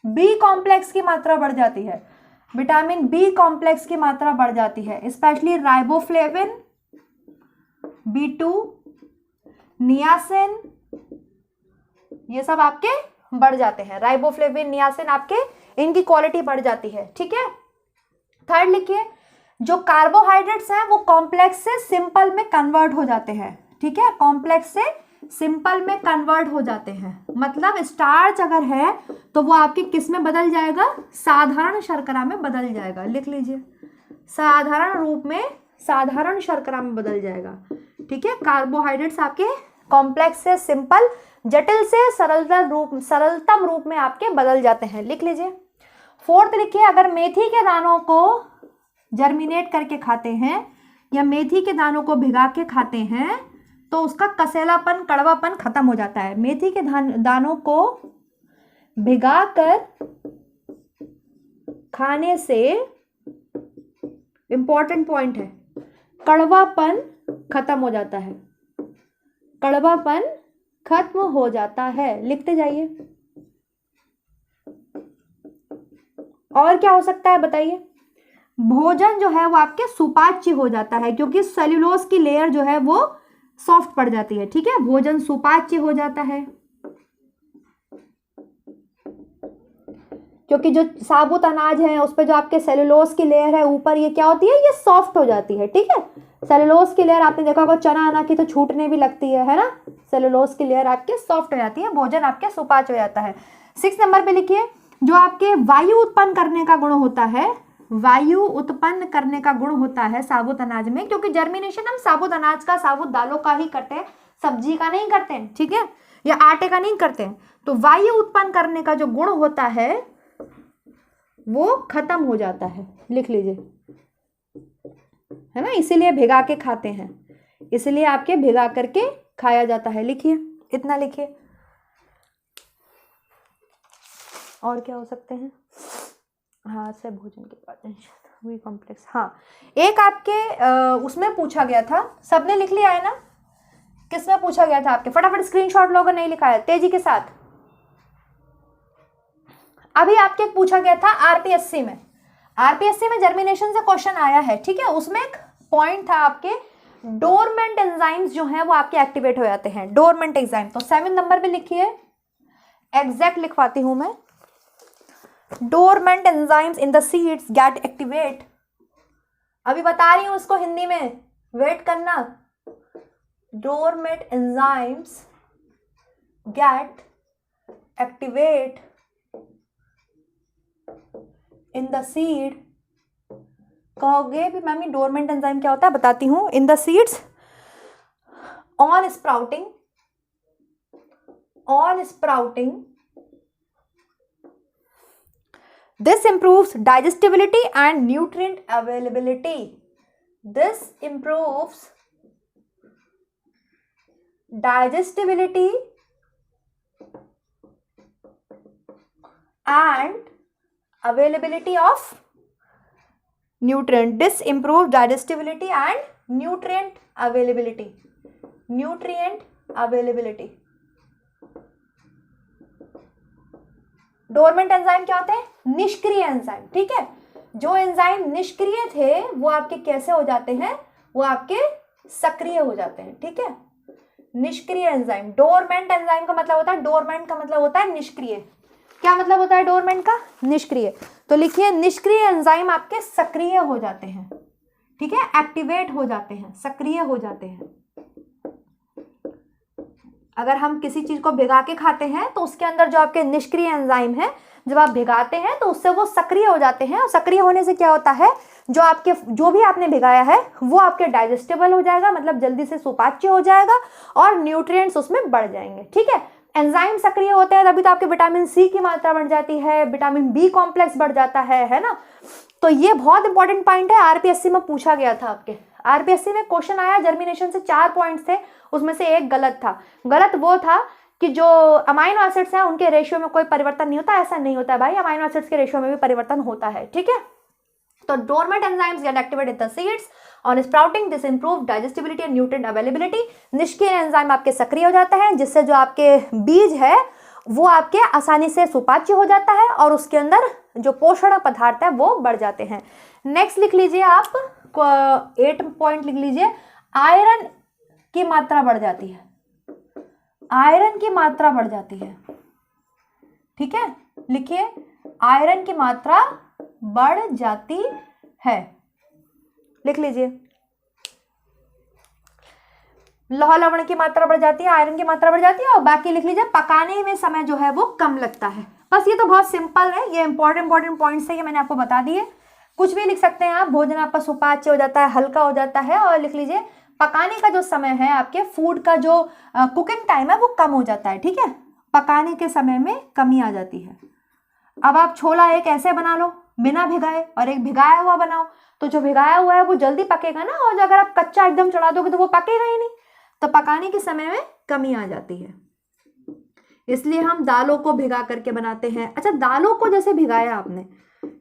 बी कॉम्प्लेक्स की मात्रा बढ़ जाती है, विटामिन बी कॉम्प्लेक्स की मात्रा बढ़ जाती है, स्पेशली राइबोफ्लेविन, B2, नियासिन, ये सब आपके बढ़ जाते हैं, राइबोफ्लेविन, नियासिन आपके, इनकी क्वालिटी बढ़ जाती है, ठीक है। थर्ड लिखिए जो कार्बोहाइड्रेट्स हैं वो कॉम्प्लेक्स से सिंपल में कन्वर्ट हो जाते हैं, ठीक है, कॉम्प्लेक्स से सिंपल में कन्वर्ट हो जाते हैं, मतलब स्टार्च अगर है तो वो आपके किस में बदल जाएगा, साधारण शर्करा में बदल जाएगा, लिख लीजिए, साधारण रूप में, साधारण शर्करा में बदल जाएगा, ठीक है। कार्बोहाइड्रेट्स आपके कॉम्प्लेक्स से सिंपल, जटिल से सरलतम रूप में आपके बदल जाते हैं, लिख लीजिए। फोर्थ लिखिए अगर मेथी के दानों को जर्मिनेट करके खाते हैं या मेथी के दानों को भिगा के खाते हैं तो उसका कसेलापन, कड़वापन खत्म हो जाता है। मेथी के दानों को भिगाकर खाने से, इंपॉर्टेंट पॉइंट है, कड़वापन खत्म हो जाता है, कड़वापन खत्म हो जाता है, लिखते जाइए। और क्या हो सकता है बताइए? भोजन जो है वो आपके सुपाच्य हो जाता है क्योंकि सेल्यूलोज की लेयर जो है वो सॉफ्ट पड़ जाती है, ठीक है, भोजन सुपाच्य हो जाता है क्योंकि जो साबुत अनाज है उस पर जो आपके सेल्यूलोज की लेयर है ऊपर, ये क्या होती है, ये सॉफ्ट हो जाती है, ठीक है। सेल्यूलोज की लेयर आपने देखा होगा चना आना की तो छूटने भी लगती है ना, सेल्यूलोज की लेयर आपके सॉफ्ट हो जाती है, भोजन आपके सुपाच्य हो जाता है। 6 नंबर पे लिखिए जो आपके वायु उत्पन्न करने का गुण होता है, वायु उत्पन्न करने का गुण होता है साबुत अनाज में, क्योंकि जर्मिनेशन हम साबुत अनाज का, साबुत दालों का ही करते हैं, सब्जी का नहीं करते हैं, ठीक है, या आटे का नहीं करते हैं। तो वायु उत्पन्न करने का जो गुण होता है वो खत्म हो जाता है, लिख लीजिए, है ना, इसीलिए भिगा के खाते हैं, इसलिए आपके भिगा करके खाया जाता है, लिखिए, इतना लिखिए। और क्या हो सकते हैं? हाँ, से भोजन के बाद वी कॉम्प्लेक्स, हाँ, एक आपके उसमें पूछा गया था, सबने लिख लिया है ना, किसमें पूछा गया था आपके, फटाफट स्क्रीनशॉट लोगों नहीं लिखा है, तेजी के साथ। अभी आपके पूछा गया था आरपीएससी में, आरपीएससी में जर्मिनेशन से क्वेश्चन आया है, ठीक है, उसमें एक पॉइंट था आपके डोरमेंट एंजाइम्स जो हैं वो आपके एक्टिवेट हो जाते हैं, डोरमेंट एंजाइम। तो 7 नंबर पे लिखिए, एग्जैक्ट लिखवाती हूं मैं, dormant enzymes in the seeds get activate, अभी बता रही हूं उसको हिंदी में, वेट करना, dormant enzymes get activate in the seed कहोगे भी मैम ये डोरमेंट एंजाइम क्या होता है, बताती हूँ। इन the seeds on sprouting this improves digestibility and nutrient availability. This improves digestibility and availability of nutrient. This improves digestibility and nutrient availability. Dormant enzyme क्या होते हैं? निष्क्रिय एंजाइम, ठीक है। जो एंजाइम निष्क्रिय थे वो आपके कैसे हो जाते हैं? वो आपके सक्रिय हो जाते हैं, ठीक है। निष्क्रिय एंजाइम, डोरमेंट एंजाइम का मतलब होता है, डोरमेंट का मतलब होता है निष्क्रिय। क्या मतलब होता है डोरमेंट का? निष्क्रिय। तो लिखिए निष्क्रिय एंजाइम आपके सक्रिय हो जाते हैं, ठीक है, एक्टिवेट हो जाते हैं, सक्रिय हो जाते हैं। अगर हम किसी चीज को भिगा के खाते हैं तो उसके अंदर जो आपके निष्क्रिय एंजाइम है, जब आप भिगाते हैं तो उससे वो सक्रिय हो जाते हैं, और सक्रिय होने से क्या होता है, जो भी आपने भिगाया है वो आपके डाइजेस्टेबल हो जाएगा, मतलब जल्दी से सुपाच्य हो जाएगा और न्यूट्रिएंट्स उसमें बढ़ जाएंगे, ठीक है। एंजाइम सक्रिय होते हैं तभी तो आपके विटामिन सी की मात्रा बढ़ जाती है, विटामिन बी कॉम्प्लेक्स बढ़ जाता है ना। तो ये बहुत इंपॉर्टेंट पॉइंट है, आरपीएससी में पूछा गया था। आपके आरपीएससी में क्वेश्चन आया, जर्मिनेशन से 4 पॉइंट्स थे, उसमें से एक गलत था। गलत वो था कि जो अमाइनो एसिड्स हैं उनके रेशियो में कोई परिवर्तन नहीं होता। ऐसा नहीं होता है भाई, अमाइनो एसिड्स के रेशियो में भी परिवर्तन होता है, ठीक है। तो dormant enzymes get activated in the seeds on sprouting, this improve digestibility and nutrient availability. निष्क्रिय एंजाइम आपके सक्रिय हो जाता है, जिससे जो आपके बीज है वो आपके आसानी से सुपाच्य हो जाता है और उसके अंदर जो पोषण पदार्थ है वो बढ़ जाते हैं। नेक्स्ट लिख लीजिए आप, 8 पॉइंट लिख लीजिए, आयरन की मात्रा बढ़ जाती है, आयरन की मात्रा बढ़ जाती है, ठीक है। लिखिए आयरन की मात्रा बढ़ जाती है, लिख लीजिए। लौह लवण की मात्रा बढ़ जाती है, आयरन की मात्रा बढ़ जाती है, और बाकी लिख लीजिए पकाने में समय जो है वो कम लगता है। बस ये तो बहुत सिंपल है, ये इंपॉर्टेंट पॉइंट्स है, ये मैंने आपको बता दिए। कुछ भी लिख सकते हैं आप, भोजन आपका सुपाच्य हो जाता है, हल्का हो जाता है, और लिख लीजिए पकाने का जो समय है, आपके फूड का जो कुकिंग टाइम है वो कम हो जाता है, ठीक है। पकाने के समय में कमी आ जाती है। अब आप छोला एक ऐसे बना लो बिना भिगाए और एक भिगाया हुआ बनाओ, तो जो भिगाया हुआ है वो जल्दी पकेगा ना, और अगर आप कच्चा एकदम चढ़ा दोगे तो वो पकेगा ही नहीं। तो पकाने के समय में कमी आ जाती है, इसलिए हम दालों को भिगा करके बनाते हैं। अच्छा, दालों को जैसे भिगाया आपने,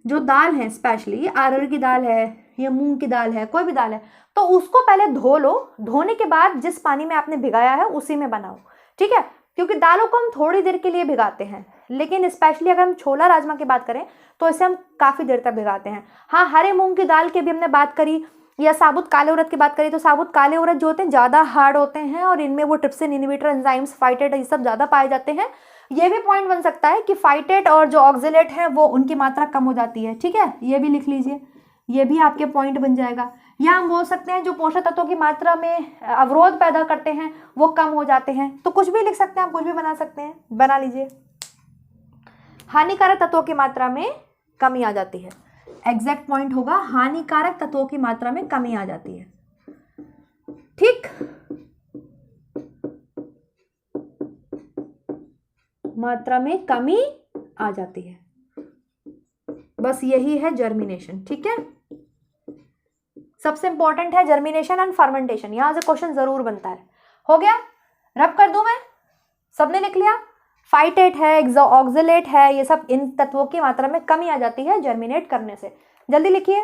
जो दाल है स्पेशली अरहर की दाल है या मूंग की दाल है, कोई भी दाल है, तो उसको पहले धो लो। धोने के बाद जिस पानी में आपने भिगाया है उसी में बनाओ, ठीक है। क्योंकि दालों को हम थोड़ी देर के लिए भिगाते हैं, लेकिन स्पेशली अगर हम छोला राजमा की बात करें तो इसे हम काफ़ी देर तक भिगाते हैं। हाँ, हरे मूंग की दाल की भी हमने बात करी, या साबुत काले उड़द की बात करी, तो साबुत काले उड़द जो होते हैं ज़्यादा हार्ड होते हैं और इनमें वो ट्रिप्सिन इनहिबिटर एंजाइम्स फाइटेट ये सब ज़्यादा पाए जाते हैं। ये भी पॉइंट बन सकता है कि फाइटेट और जो ऑक्जेलेट है वो उनकी मात्रा कम हो जाती है, ठीक है। ये भी लिख लीजिए, ये भी आपके पॉइंट बन जाएगा। या हम बोल सकते हैं जो पोषक तत्वों की मात्रा में अवरोध पैदा करते हैं वो कम हो जाते हैं। तो कुछ भी लिख सकते हैं आप, कुछ भी बना सकते हैं, बना लीजिए। हानिकारक तत्वों की मात्रा में कमी आ जाती है, एग्जैक्ट पॉइंट होगा, हानिकारक तत्वों की मात्रा में कमी आ जाती है, ठीक। मात्रा में कमी आ जाती है, बस यही है जर्मिनेशन, ठीक है। सबसे इंपॉर्टेंट है जर्मिनेशन एंड फर्मेंटेशन, यहां से क्वेश्चन जरूर बनता है। हो गया, रब कर दूं मैं, सबने लिख लिया। फाइटेट है, ऑक्जेलेट है, ये सब इन तत्वों की मात्रा में कमी आ जाती है जर्मिनेट करने से। जल्दी लिखिए।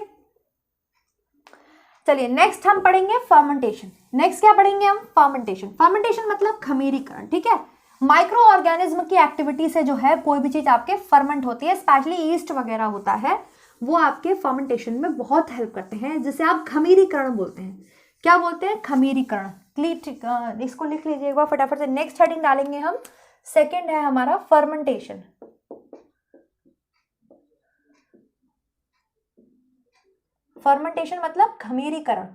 चलिए नेक्स्ट हम पढ़ेंगे फर्मेंटेशन। नेक्स्ट क्या पढ़ेंगे हम? फर्मेंटेशन। फर्मेंटेशन मतलब खमीरीकरण, ठीक है। माइक्रो ऑर्गेनिज्म की एक्टिविटी से जो है कोई भी चीज आपके फर्मेंट होती है, स्पेशली ईस्ट वगैरह होता है, वो आपके फर्मेंटेशन में बहुत हेल्प करते हैं, जिसे आप खमीरीकरण बोलते हैं। क्या बोलते हैं? खमीरीकरण। इसको लिख लीजिए एक बार फटाफट से, नेक्स्ट हेडिंग डालेंगे हम। सेकेंड है हमारा फर्मेंटेशन। फर्मेंटेशन मतलब खमीरीकरण,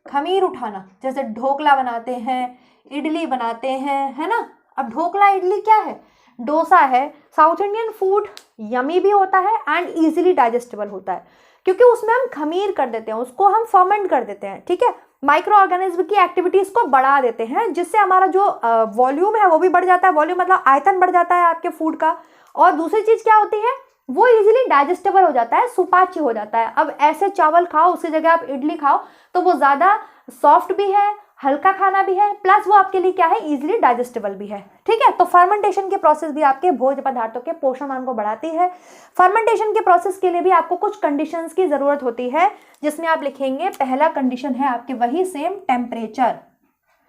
खमीर उठाना। जैसे ढोकला बनाते हैं, इडली बनाते हैं, है ना। अब ढोकला इडली क्या है? डोसा है। साउथ इंडियन फूड यमी भी होता है एंड इजीली डाइजेस्टेबल होता है। क्योंकि उसमें हम खमीर कर देते हैं, उसको हम फर्मेंट कर देते हैं, ठीक है। माइक्रो ऑर्गेनिज्म की एक्टिविटीज को बढ़ा देते हैं, जिससे हमारा जो वॉल्यूम है वो भी बढ़ जाता है, वॉल्यूम मतलब आयतन बढ़ जाता है आपके फूड का। और दूसरी चीज क्या होती है, वो इजीली डाइजेस्टेबल हो जाता है, सुपाच्य हो जाता है। अब ऐसे चावल खाओ, उसकी जगह आप इडली खाओ, तो वो ज्यादा सॉफ्ट भी है, हल्का खाना भी है, प्लस वो आपके लिए क्या है, इजीली डाइजेस्टेबल भी है, ठीक है। तो फर्मेंटेशन की प्रोसेस भी आपके भोज्य पदार्थों के पोषण मान को बढ़ाती है। फर्मेंटेशन के प्रोसेस के लिए भी आपको कुछ कंडीशंस की जरूरत होती है, जिसमें आप लिखेंगे पहला कंडीशन है आपके वही सेम टेम्परेचर,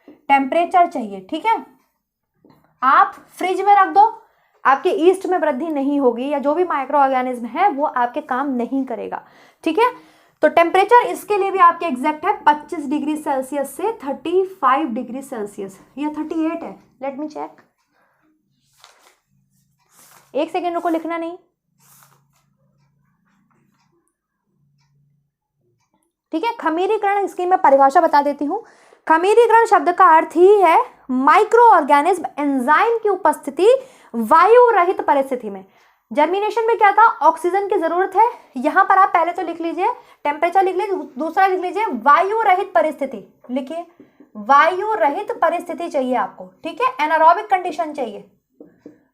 टेम्परेचर चाहिए, ठीक है। आप फ्रिज में रख दो, आपके ईस्ट में वृद्धि नहीं होगी, या जो भी माइक्रो ऑर्गेनिज्म है वो आपके काम नहीं करेगा, ठीक है। तो टेम्परेचर इसके लिए भी आपके एग्जैक्ट है 25 डिग्री सेल्सियस से 35 डिग्री सेल्सियस, या 38 है, लेट मी चेक, एक सेकेंड रुको, लिखना नहीं, ठीक है। खमीरीकरण, इसकी मैं परिभाषा बता देती हूँ। खमीरीकरण शब्द का अर्थ ही है माइक्रो ऑर्गेनिज्म एंजाइम की उपस्थिति वायु रहित परिस्थिति में। जर्मिनेशन में क्या था, ऑक्सीजन की जरूरत है, यहां पर आप पहले तो लिख लीजिए टेम्परेचर लिख लीजिए, दूसरा लिख लीजिए वायु रहित परिस्थिति, लिखिए वायु रहित परिस्थिति चाहिए आपको, ठीक है। एनारोबिक कंडीशन चाहिए,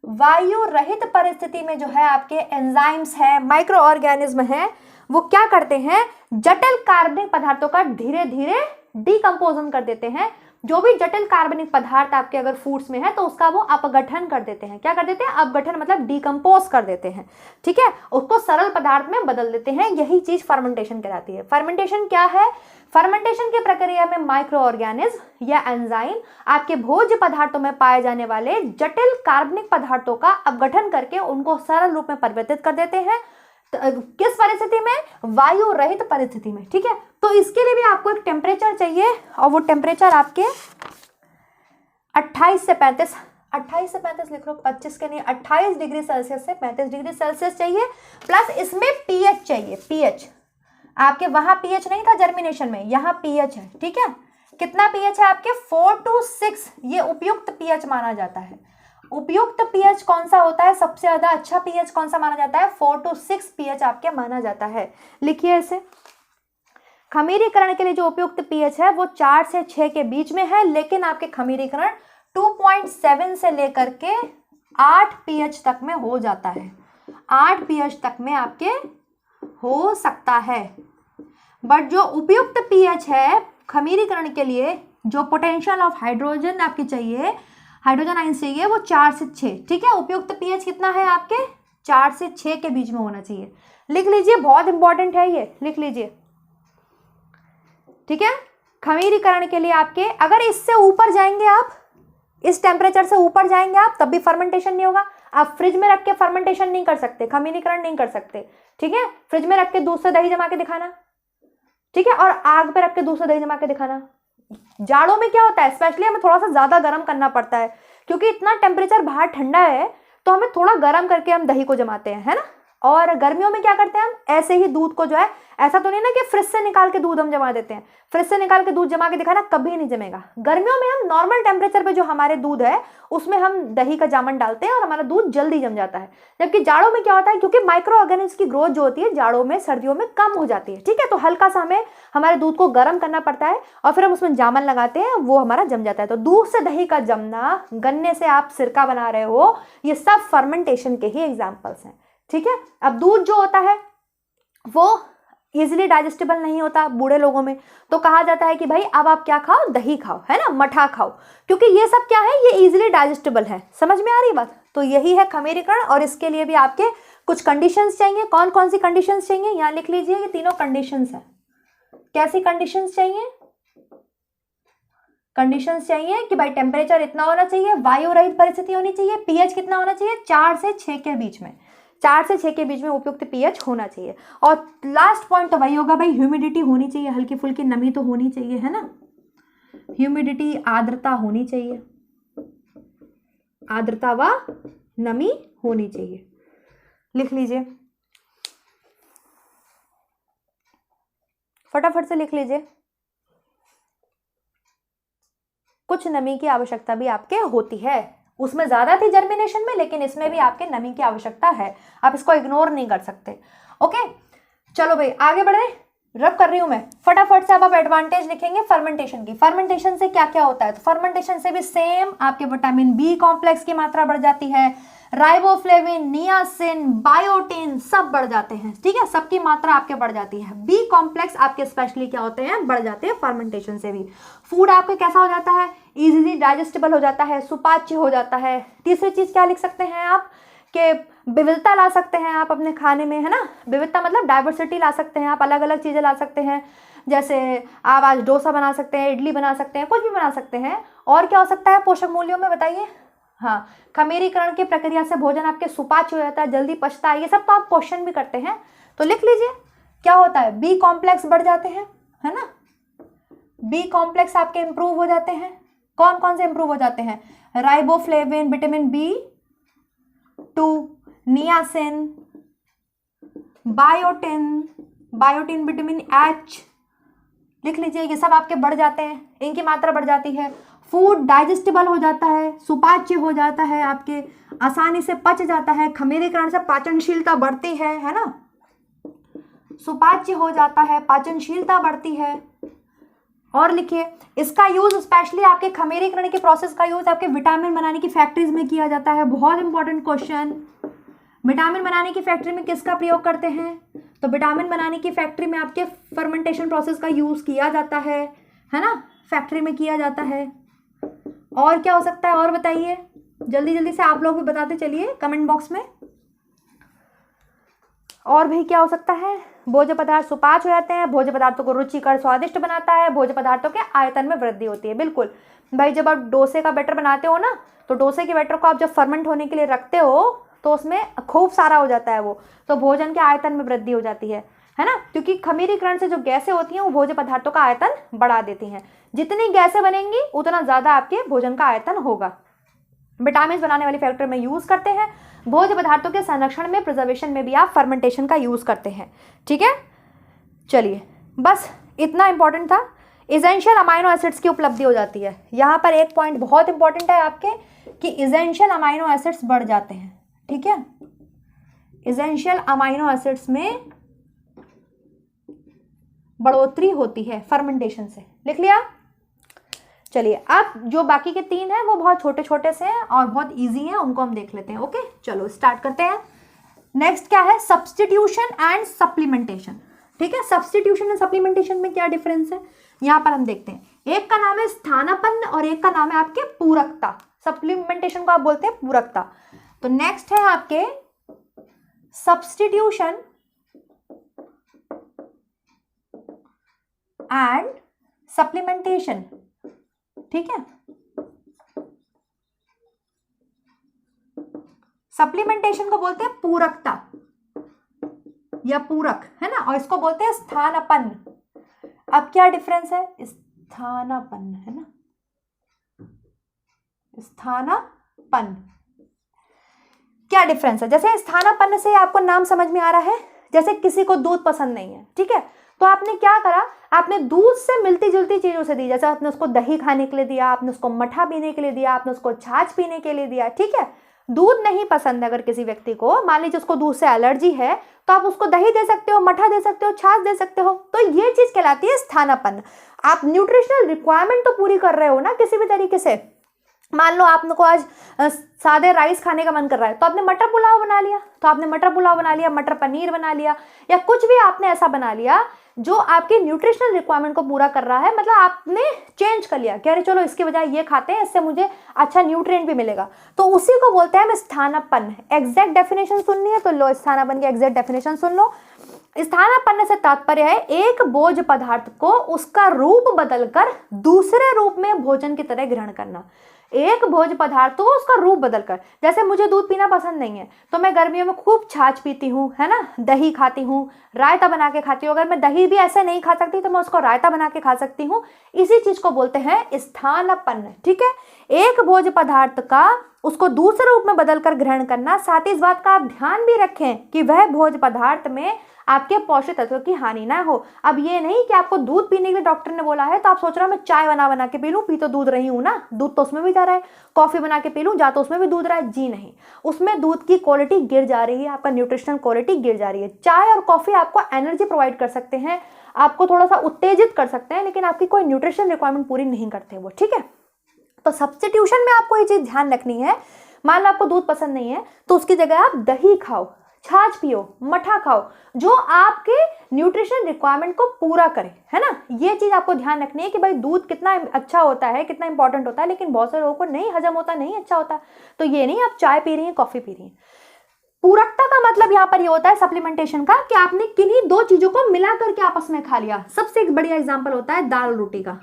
वायु रहित परिस्थिति में जो है आपके एंजाइम्स है, माइक्रो ऑर्गेनिज्म है, वो क्या करते हैं, जटिल कार्बनिक पदार्थों का धीरे धीरे डिकम्पोजन कर देते हैं। जो भी जटिल कार्बनिक पदार्थ आपके अगर फूड्स में है तो उसका वो अपघटन कर देते हैं। क्या कर देते हैं, अपघटन मतलब डिकम्पोज कर देते हैं, ठीक है, उसको सरल पदार्थ में बदल देते हैं। यही चीज फर्मेंटेशन कहलाती है। फर्मेंटेशन क्या है, फर्मेंटेशन की प्रक्रिया में माइक्रो ऑर्गेनिज्म या एंजाइम आपके भोज्य पदार्थों में पाए जाने वाले जटिल कार्बनिक पदार्थों का अपघटन करके उनको सरल रूप में परिवर्तित कर देते हैं। किस परिस्थिति में, वायु रहित परिस्थिति में, ठीक है। तो इसके लिए भी आपको एक टेम्परेचर चाहिए, और वो टेम्परेचर आपके 28 से 35 लिख लो, 25 के नहीं, 28 डिग्री सेल्सियस से 35 डिग्री सेल्सियस चाहिए। प्लस इसमें पीएच चाहिए, पीएच आपके वहां पीएच नहीं था जर्मिनेशन में, यहाँ पीएच है, ठीक है। कितना पीएच है आपके, 4 to 6, ये उपयुक्त पीएच माना जाता है। उपयुक्त पीएच कौन सा होता है, सबसे ज्यादा अच्छा पीएच कौन सा माना जाता है, 4 to 6 पीएच आपके माना जाता है। लिखिए इसे, खमीरीकरण के लिए जो उपयुक्त पीएच है वो 4 से 6 के बीच में है, लेकिन आपके खमीरीकरण 2.7 से लेकर के 8 पीएच तक में हो जाता है, 8 पीएच तक में आपके हो सकता है। बट जो उपयुक्त पीएच है खमीरीकरण के लिए, जो पोटेंशियल ऑफ हाइड्रोजन आपकी चाहिए, हाइड्रोजन आयंस चाहिए, वो 4 से 6, ठीक है। उपयुक्त पीएच कितना है आपके, 4 से 6 के बीच में होना चाहिए। लिख लीजिए, बहुत इंपॉर्टेंट है ये, लिख लीजिए, ठीक है। खमीरीकरण के लिए आपके अगर इससे ऊपर जाएंगे आप, इस टेम्परेचर से ऊपर जाएंगे आप, तब भी फर्मेंटेशन नहीं होगा। आप फ्रिज में रख के फर्मेंटेशन नहीं कर सकते, खमीरीकरण नहीं कर सकते, ठीक है। फ्रिज में रख के दूध से दही जमा के दिखाना, ठीक है, और आग पे रख के दूध से दही जमा के दिखाना। जाड़ों में क्या होता है, स्पेशली हमें थोड़ा सा ज्यादा गर्म करना पड़ता है, क्योंकि इतना टेम्परेचर बाहर ठंडा है, तो हमें थोड़ा गर्म करके हम दही को जमाते हैं, है ना। और गर्मियों में क्या करते हैं हम, ऐसे ही दूध को जो है, ऐसा तो नहीं ना कि फ्रिज से निकाल के दूध हम जमा देते हैं, फ्रिज से निकाल के दूध जमा के दिखाना, कभी नहीं जमेगा। गर्मियों में हम नॉर्मल टेम्परेचर पे जो हमारे दूध है उसमें हम दही का जामन डालते हैं और हमारा दूध जल्दी जम जाता है। जबकि जाड़ों में क्या होता है, क्योंकि माइक्रो ऑर्गेनिज्म की ग्रोथ जो होती है जाड़ों में, सर्दियों में कम हो जाती है, ठीक है। तो हल्का सा हमें हमारे दूध को गर्म करना पड़ता है और फिर हम उसमें जामन लगाते हैं, वो हमारा जम जाता है। तो दूध से दही का जमना, गन्ने से आप सिरका बना रहे हो, ये सब फर्मेंटेशन के ही एग्जाम्पल्स हैं, ठीक है। अब दूध जो होता है वो इजिली डाइजेस्टेबल नहीं होता बूढ़े लोगों में, तो कहा जाता है कि भाई अब आप क्या खाओ, दही खाओ, है ना, मठा खाओ, क्योंकि ये सब क्या है, ये इजिली डाइजेस्टेबल है। समझ में आ रही बात। तो यही है खमीरीकरण, और इसके लिए भी आपके कुछ कंडीशंस चाहिए। कौन कौन सी कंडीशंस चाहिए, यहाँ लिख लीजिए, ये तीनों कंडीशंस है। कैसी कंडीशंस चाहिए, कंडीशंस चाहिए कि भाई टेम्परेचर इतना होना चाहिए, वायु रहित परिस्थिति होनी चाहिए, पीएच कितना होना चाहिए, 4 से 6 के बीच में, 4 से 6 के बीच में उपयुक्त पीएच होना चाहिए। और लास्ट पॉइंट तो वही होगा भाई, ह्यूमिडिटी होनी चाहिए, हल्की फुल्की नमी तो होनी चाहिए, है ना, ह्यूमिडिटी, आर्द्रता होनी चाहिए, आर्द्रता व नमी होनी चाहिए। लिख लीजिए, फटाफट से लिख लीजिए। कुछ नमी की आवश्यकता भी आपके होती है, उसमें ज्यादा थी जर्मिनेशन में, लेकिन इसमें भी आपके नमी की आवश्यकता है, आप इसको इग्नोर नहीं कर सकते। ओके, चलो भाई आगे बढ़े, रब कर रही हूं मैं फटाफट से। अब आप एडवांटेज लिखेंगे फर्मेंटेशन की। फर्मेंटेशन से क्या क्या होता है, तो फर्मेंटेशन से भी सेम आपके विटामिन बी कॉम्प्लेक्स की मात्रा बढ़ जाती है, राइबोफ्लेविन, नियासिन, बायोटिन सब बढ़ जाते हैं, ठीक है, सबकी मात्रा आपके बढ़ जाती है। बी कॉम्प्लेक्स आपके स्पेशली क्या होते हैं, बढ़ जाते हैं फर्मेंटेशन से भी। फूड आपके कैसा हो जाता है, इजीली डाइजेस्टेबल हो जाता है, सुपाच्य हो जाता है। तीसरी चीज क्या लिख सकते हैं आप, कि विविधता ला सकते हैं आप अपने खाने में, है ना, विविधता मतलब डाइवर्सिटी ला सकते हैं आप, अलग अलग चीजें ला सकते हैं, जैसे आप आज डोसा बना सकते हैं, इडली बना सकते हैं, कुछ भी बना सकते हैं। और क्या हो सकता है पोषक मूल्यों में बताइए, हाँ, खमीरीकरण की प्रक्रिया से भोजन आपके सुपाच्य हो जाता है, जल्दी पचता है, ये सब तो आप क्वेश्चन भी करते हैं, तो लिख लीजिए क्या होता है, बी कॉम्प्लेक्स बढ़ जाते हैं, है ना, बी कॉम्प्लेक्स आपके इंप्रूव हो जाते हैं। कौन कौन से इंप्रूव हो जाते हैं, riboflavin, vitamin B2, niacin, biotin, vitamin H, लिख लीजिए, ये सब आपके बढ़ जाते हैं, इनकी मात्रा बढ़ जाती है। फूड डाइजेस्टेबल हो जाता है, सुपाच्य हो जाता है, आपके आसानी से पच जाता है, खमीरीकरण से पाचनशीलता बढ़ती है ना, सुपाच्य हो जाता है, पाचनशीलता बढ़ती है। और लिखिए इसका यूज स्पेशली आपके खमीरीकरण के प्रोसेस का यूज आपके विटामिन बनाने की फैक्ट्रीज में किया जाता है। बहुत इंपॉर्टेंट क्वेश्चन, विटामिन बनाने की फैक्ट्री में किसका प्रयोग करते हैं, तो विटामिन बनाने की फैक्ट्री में आपके फर्मेंटेशन प्रोसेस का यूज किया जाता है ना, फैक्ट्री में किया जाता है। और क्या हो सकता है और बताइए, जल्दी जल्दी से आप लोग भी बताते चलिए कमेंट बॉक्स में। और भी क्या हो सकता है, भोज्य पदार्थ सुपाच्य हो जाते हैं, भोज्य पदार्थों को रुचिकर स्वादिष्ट बनाता है, भोज्य पदार्थों के आयतन में वृद्धि होती है। बिल्कुल भाई, जब आप डोसे का बैटर बनाते हो ना, तो डोसे के बैटर को आप जब फर्मेंट होने के लिए रखते हो तो उसमें खूब सारा हो जाता है वो, तो भोजन के आयतन में वृद्धि हो जाती है ना, क्योंकि खमीरीकरण से जो गैसें होती हैं वो भोज्य पदार्थों का आयतन बढ़ा देती हैं। जितनी गैसें बनेंगी उतना ज्यादा आपके भोजन का आयतन होगा। विटामिन बनाने वाली फैक्ट्री में यूज करते हैं, भोज्य पदार्थों के संरक्षण में, प्रिजर्वेशन में भी आप फर्मेंटेशन का यूज करते हैं, ठीक है। चलिए बस इतना इंपॉर्टेंट था। इसेंशियल अमाइनो एसिड्स की उपलब्धि हो जाती है। यहाँ पर एक पॉइंट बहुत इंपॉर्टेंट है आपके, कि इसेंशियल अमाइनो एसिड्स बढ़ जाते हैं, ठीक है, इसेंशियल अमाइनो एसिड्स में बढ़ोतरी होती है फर्मेंटेशन से, लिख लिया। चलिए अब जो बाकी के 3 हैं वो बहुत छोटे छोटे से हैं और बहुत इजी हैं, उनको हम देख लेते हैं। ओके चलो स्टार्ट करते हैं। नेक्स्ट क्या है, सब्स्टिट्यूशन एंड सप्लीमेंटेशन, ठीक है। सब्स्टिट्यूशन एंड सप्लीमेंटेशन में क्या डिफरेंस है, यहाँ पर हम देखते हैं। एक का नाम है स्थानापन्न और एक का नाम है आपके पूरकता। सप्लीमेंटेशन को आप बोलते हैं पूरकता। तो नेक्स्ट है आपके सब्स्टिट्यूशन एंड सप्लीमेंटेशन, ठीक है। सप्लीमेंटेशन को बोलते हैं पूरकता या पूरक, है ना, और इसको बोलते हैं स्थानापन्न। अब क्या डिफरेंस है, स्थानापन्न, है ना, स्थानापन्न क्या डिफरेंस है। जैसे स्थानापन्न से आपको नाम समझ में आ रहा है, जैसे किसी को दूध पसंद नहीं है, ठीक है, तो आपने क्या करा, आपने दूध से मिलती जुलती चीजों से दी, जैसे आपने उसको दही खाने के लिए दिया, आपने उसको मठा पीने के लिए दिया, आपने उसको छाछ पीने के लिए दिया, ठीक है। दूध नहीं पसंद है अगर किसी व्यक्ति को, मान लीजिए उसको दूध से एलर्जी है, तो आप उसको दही दे सकते हो, मठा दे सकते हो, छाछ दे सकते हो, तो ये चीज कहलाती है स्थानापन्न। आप न्यूट्रिशनल रिक्वायरमेंट तो पूरी कर रहे हो ना किसी भी तरीके से। मान लो आपको आज सादे राइस खाने का मन कर रहा है, तो आपने मटर पुलाव बना लिया, तो आपने मटर पुलाव बना लिया, मटर पनीर बना लिया, या कुछ भी आपने ऐसा बना लिया जो आपके न्यूट्रिशनल रिक्वायरमेंट को पूरा कर रहा है। मतलब आपने चेंज कर लिया, कह रहे चलो इसके बजाय ये खाते हैं, इससे मुझे अच्छा न्यूट्रिएंट भी मिलेगा, तो उसी को बोलते हैं हम स्थानापन्न। एग्जैक्ट डेफिनेशन सुननी है तो लो, स्थानापन्न की एग्जैक्ट डेफिनेशन सुन लो। स्थानापन्न से तात्पर्य है एक भोज्य पदार्थ को उसका रूप बदलकर दूसरे रूप में भोजन की तरह ग्रहण करना। एक भोज्य पदार्थ को उसका रूप बदलकर, जैसे मुझे दूध पीना पसंद नहीं है तो मैं गर्मियों में खूब छाछ पीती हूँ, है ना, दही खाती हूँ, रायता बना के खाती हूँ। अगर मैं दही भी ऐसे नहीं खा सकती तो मैं उसको रायता बना के खा सकती हूँ। इसी चीज को बोलते हैं स्थानापन्न, ठीक है। एक भोज्य पदार्थ का उसको दूसरे रूप में बदलकर ग्रहण करना। साथ ही इस बात का आप ध्यान भी रखें कि वह भोज्य पदार्थ में आपके पोषक तत्वों की हानि ना हो। अब ये नहीं कि आपको दूध पीने के लिए डॉक्टर ने बोला है तो आप सोच रहे हो मैं चाय बना के पी लूँ, पी तो दूध रही हूँ ना, दूध तो उसमें भी जा रहा है, कॉफी बना के पी लूँ, जा तो उसमें भी दूध रहा है, जी नहीं, उसमें दूध की क्वालिटी गिर जा रही है, आपका न्यूट्रिशनल क्वालिटी गिर जा रही है। चाय और कॉफी आपको एनर्जी प्रोवाइड कर सकते हैं, आपको थोड़ा सा उत्तेजित कर सकते हैं, लेकिन आपकी कोई न्यूट्रिशनल रिक्वायरमेंट पूरी नहीं करते वो, ठीक है। तो सब्स्टिट्यूशन में आपको ये चीज ध्यान रखनी है। मान लो आपको दूध पसंद नहीं है तो उसकी जगह आप दही खाओ, छाछ पियो, मठा खाओ, जो आपके न्यूट्रिशन रिक्वायरमेंट को पूरा करे, है ना। ये चीज आपको ध्यान रखनी है कि भाई दूध कितना अच्छा होता है, कितना इंपॉर्टेंट होता है, लेकिन बहुत सारे लोगों को नहीं हजम होता, नहीं अच्छा होता। तो ये नहीं आप चाय पी रही हैं, कॉफी पी रही हैं। पूरकता का मतलब यहाँ पर ये होता है सप्लीमेंटेशन का कि आपने किन्हीं दो चीजों को मिला करके आपस में खा लिया। सबसे एक बढ़िया एग्जाम्पल होता है दाल रोटी का,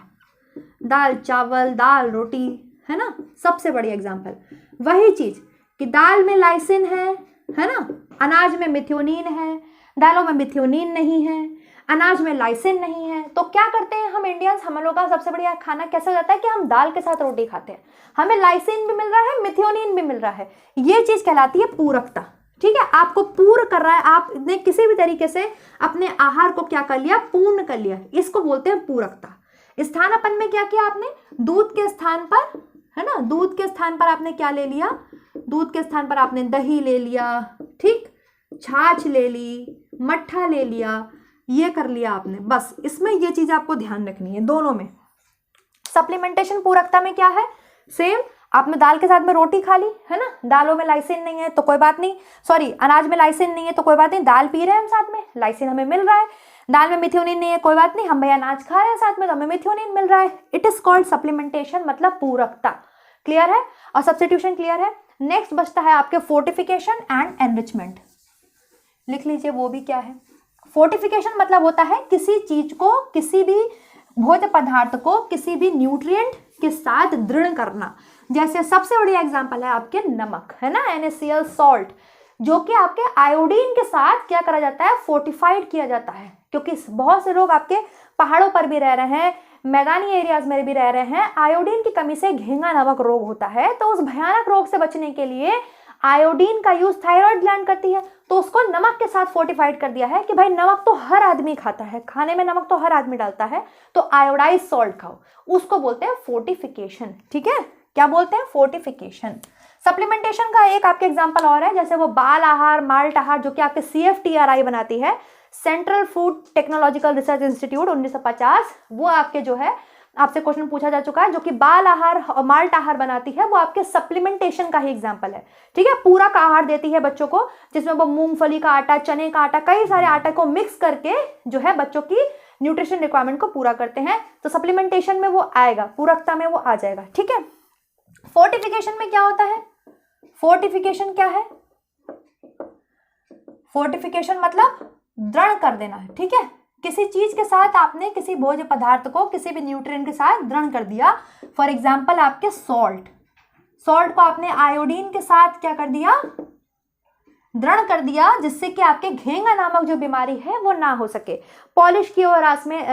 दाल चावल, दाल रोटी, है ना, सबसे बढ़िया एग्जाम्पल। वही चीज कि दाल में लाइसिन है ना, अनाज में मिथ्योनिन है, दालों में मिथ्योनिन नहीं है, अनाज में लाइसिन नहीं है। तो क्या करते हैं हम इंडियंस, हम लोगों का सबसे बढ़िया खाना कैसा जाता है कि हम दाल के साथ रोटी खाते हैं, हमें लाइसिन भी मिल रहा है, मिथ्योनिन भी मिल रहा है। ये चीज कहलाती है पूरकता, ठीक है। आपको पूर्ण कर रहा है, आपने किसी भी तरीके से अपने आहार को क्या कर लिया, पूर्ण कर लिया, इसको बोलते हैं पूरकता। स्थानापन्न में क्या किया आपने, दूध के स्थान पर, है ना, दूध के स्थान पर आपने क्या ले लिया, दूध के स्थान पर आपने दही ले लिया, ठीक, छाछ ले ली, मट्ठा ले लिया, ये कर लिया आपने, बस। इसमें ये चीज आपको ध्यान रखनी है दोनों में। सप्लीमेंटेशन पूरकता में क्या है, सेम, आपने दाल के साथ में रोटी खा ली, है ना, दालों में लाइसिन नहीं है तो कोई बात नहीं, सॉरी अनाज में लाइसिन नहीं है तो कोई बात नहीं, दाल पी रहे हैं हम साथ में, लाइसिन हमें मिल रहा है, दाल में मिथ्योनिन नहीं है कोई बात नहीं, हम भैया अनाज खा रहे हैं साथ में तो हमें मिथ्योनिन मिल रहा है। इट इज कॉल्ड सप्लीमेंटेशन, मतलब पूरकता। क्लियर है, और सब्स्टिट्यूशन क्लियर है। नेक्स्ट बचता है आपके फोर्टिफिकेशन एंड एनरिचमेंट। लिख लीजिए वो भी क्या है। फोर्टिफिकेशन मतलब होता है किसी चीज को, किसी भी भोज्य पदार्थ को किसी भी न्यूट्रिएंट के साथ दृढ़ करना। जैसे सबसे बढ़िया एग्जांपल है आपके नमक, है ना, NaCl सॉल्ट, जो कि आपके आयोडीन के साथ क्या करा जाता है, फोर्टिफाइड किया जाता है। क्योंकि बहुत से लोग आपके पहाड़ों पर भी रह रहे हैं, मैदानी एरियाज में भी रह रहे हैं, आयोडीन की कमी से घेंगा नामक रोग होता है। तो उस भयानक रोग से बचने के लिए आयोडीन का यूज थायराइड ग्लैंड करती है, तो उसको नमक के साथ फोर्टिफाइड कर दिया है कि भाई नमक तो हर आदमी खाता है, खाने में नमक तो हर आदमी डालता है, तो आयोडाइज सॉल्ट खाओ, उसको बोलते हैं फोर्टिफिकेशन। ठीक है, क्या बोलते हैं, फोर्टिफिकेशन। सप्लीमेंटेशन का एक आपके एग्जांपल और है, जैसे वो बाल आहार, माल्ट आहार, जो कि आपके CFTRI बनाती है, central food technological research institute 1950, वो आपके जो है आपसे क्वेश्चन पूछा जा चुका है, जो कि बाल आहार और माल्ट आहार बनाती है, वो आपके सप्लीमेंटेशन का ही एग्जांपल है। ठीक है, पूरा का आहार देती है बच्चों को, जिसमें वो मूंगफली का आटा, चने का आटा, कई सारे आटे को मिक्स करके जो है बच्चों की न्यूट्रिशन रिक्वायरमेंट को पूरा करते हैं। तो सप्लीमेंटेशन में वो आएगा, पूरकता में वो आ जाएगा। ठीक है, फोर्टिफिकेशन में क्या होता है, फोर्टिफिकेशन क्या है, फोर्टिफिकेशन मतलब दृढ़ कर देना है। ठीक है, किसी चीज के साथ आपने किसी भोज्य पदार्थ को किसी भी न्यूट्रिएंट के साथ दृढ़ कर दिया। फॉर एग्जांपल आपके सॉल्ट, सॉल्ट को आपने आयोडीन के साथ क्या कर दिया, दृढ़ कर दिया, जिससे कि आपके घेंगा नामक जो बीमारी है वो ना हो सके। पॉलिश किए हुए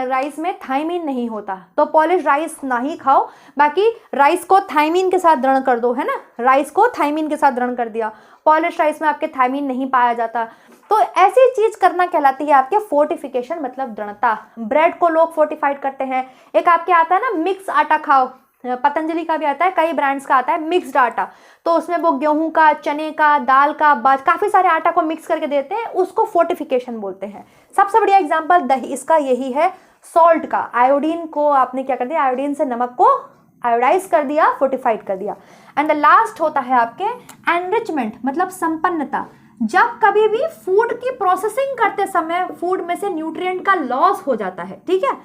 राइस में थाइमीन नहीं होता, तो पॉलिश राइस ना ही खाओ, बाकी राइस को थाइमीन के साथ दृढ़ कर दो, है ना, राइस को थाइमीन के साथ दृढ़ कर दिया। पॉलिश राइस में आपके थाइमीन नहीं पाया जाता, तो ऐसी चीज करना कहलाती है आपके फोर्टिफिकेशन, मतलब दृढ़ता। ब्रेड को लोग फोर्टिफाइड करते हैं। एक आपके आता है ना मिक्स आटा खाओ, पतंजलि का भी आता है, कई ब्रांड्स का आता है मिक्स्ड आटा, तो उसमें वो गेहूं का, चने का, दाल का, काफी सारे आटा को मिक्स करके देते हैं, उसको फोर्टिफिकेशन बोलते हैं। सबसे बढ़िया एग्जांपल दही इसका यही है, सॉल्ट का। आयोडीन को आपने क्या कर दिया, आयोडीन से नमक को आयोडाइज कर दिया, फोर्टिफाइड कर दिया। एंड द लास्ट होता है आपके एनरिचमेंट, मतलब संपन्नता। जब कभी भी फूड की प्रोसेसिंग करते समय फूड में से न्यूट्रिएंट का लॉस हो जाता है। ठीक है,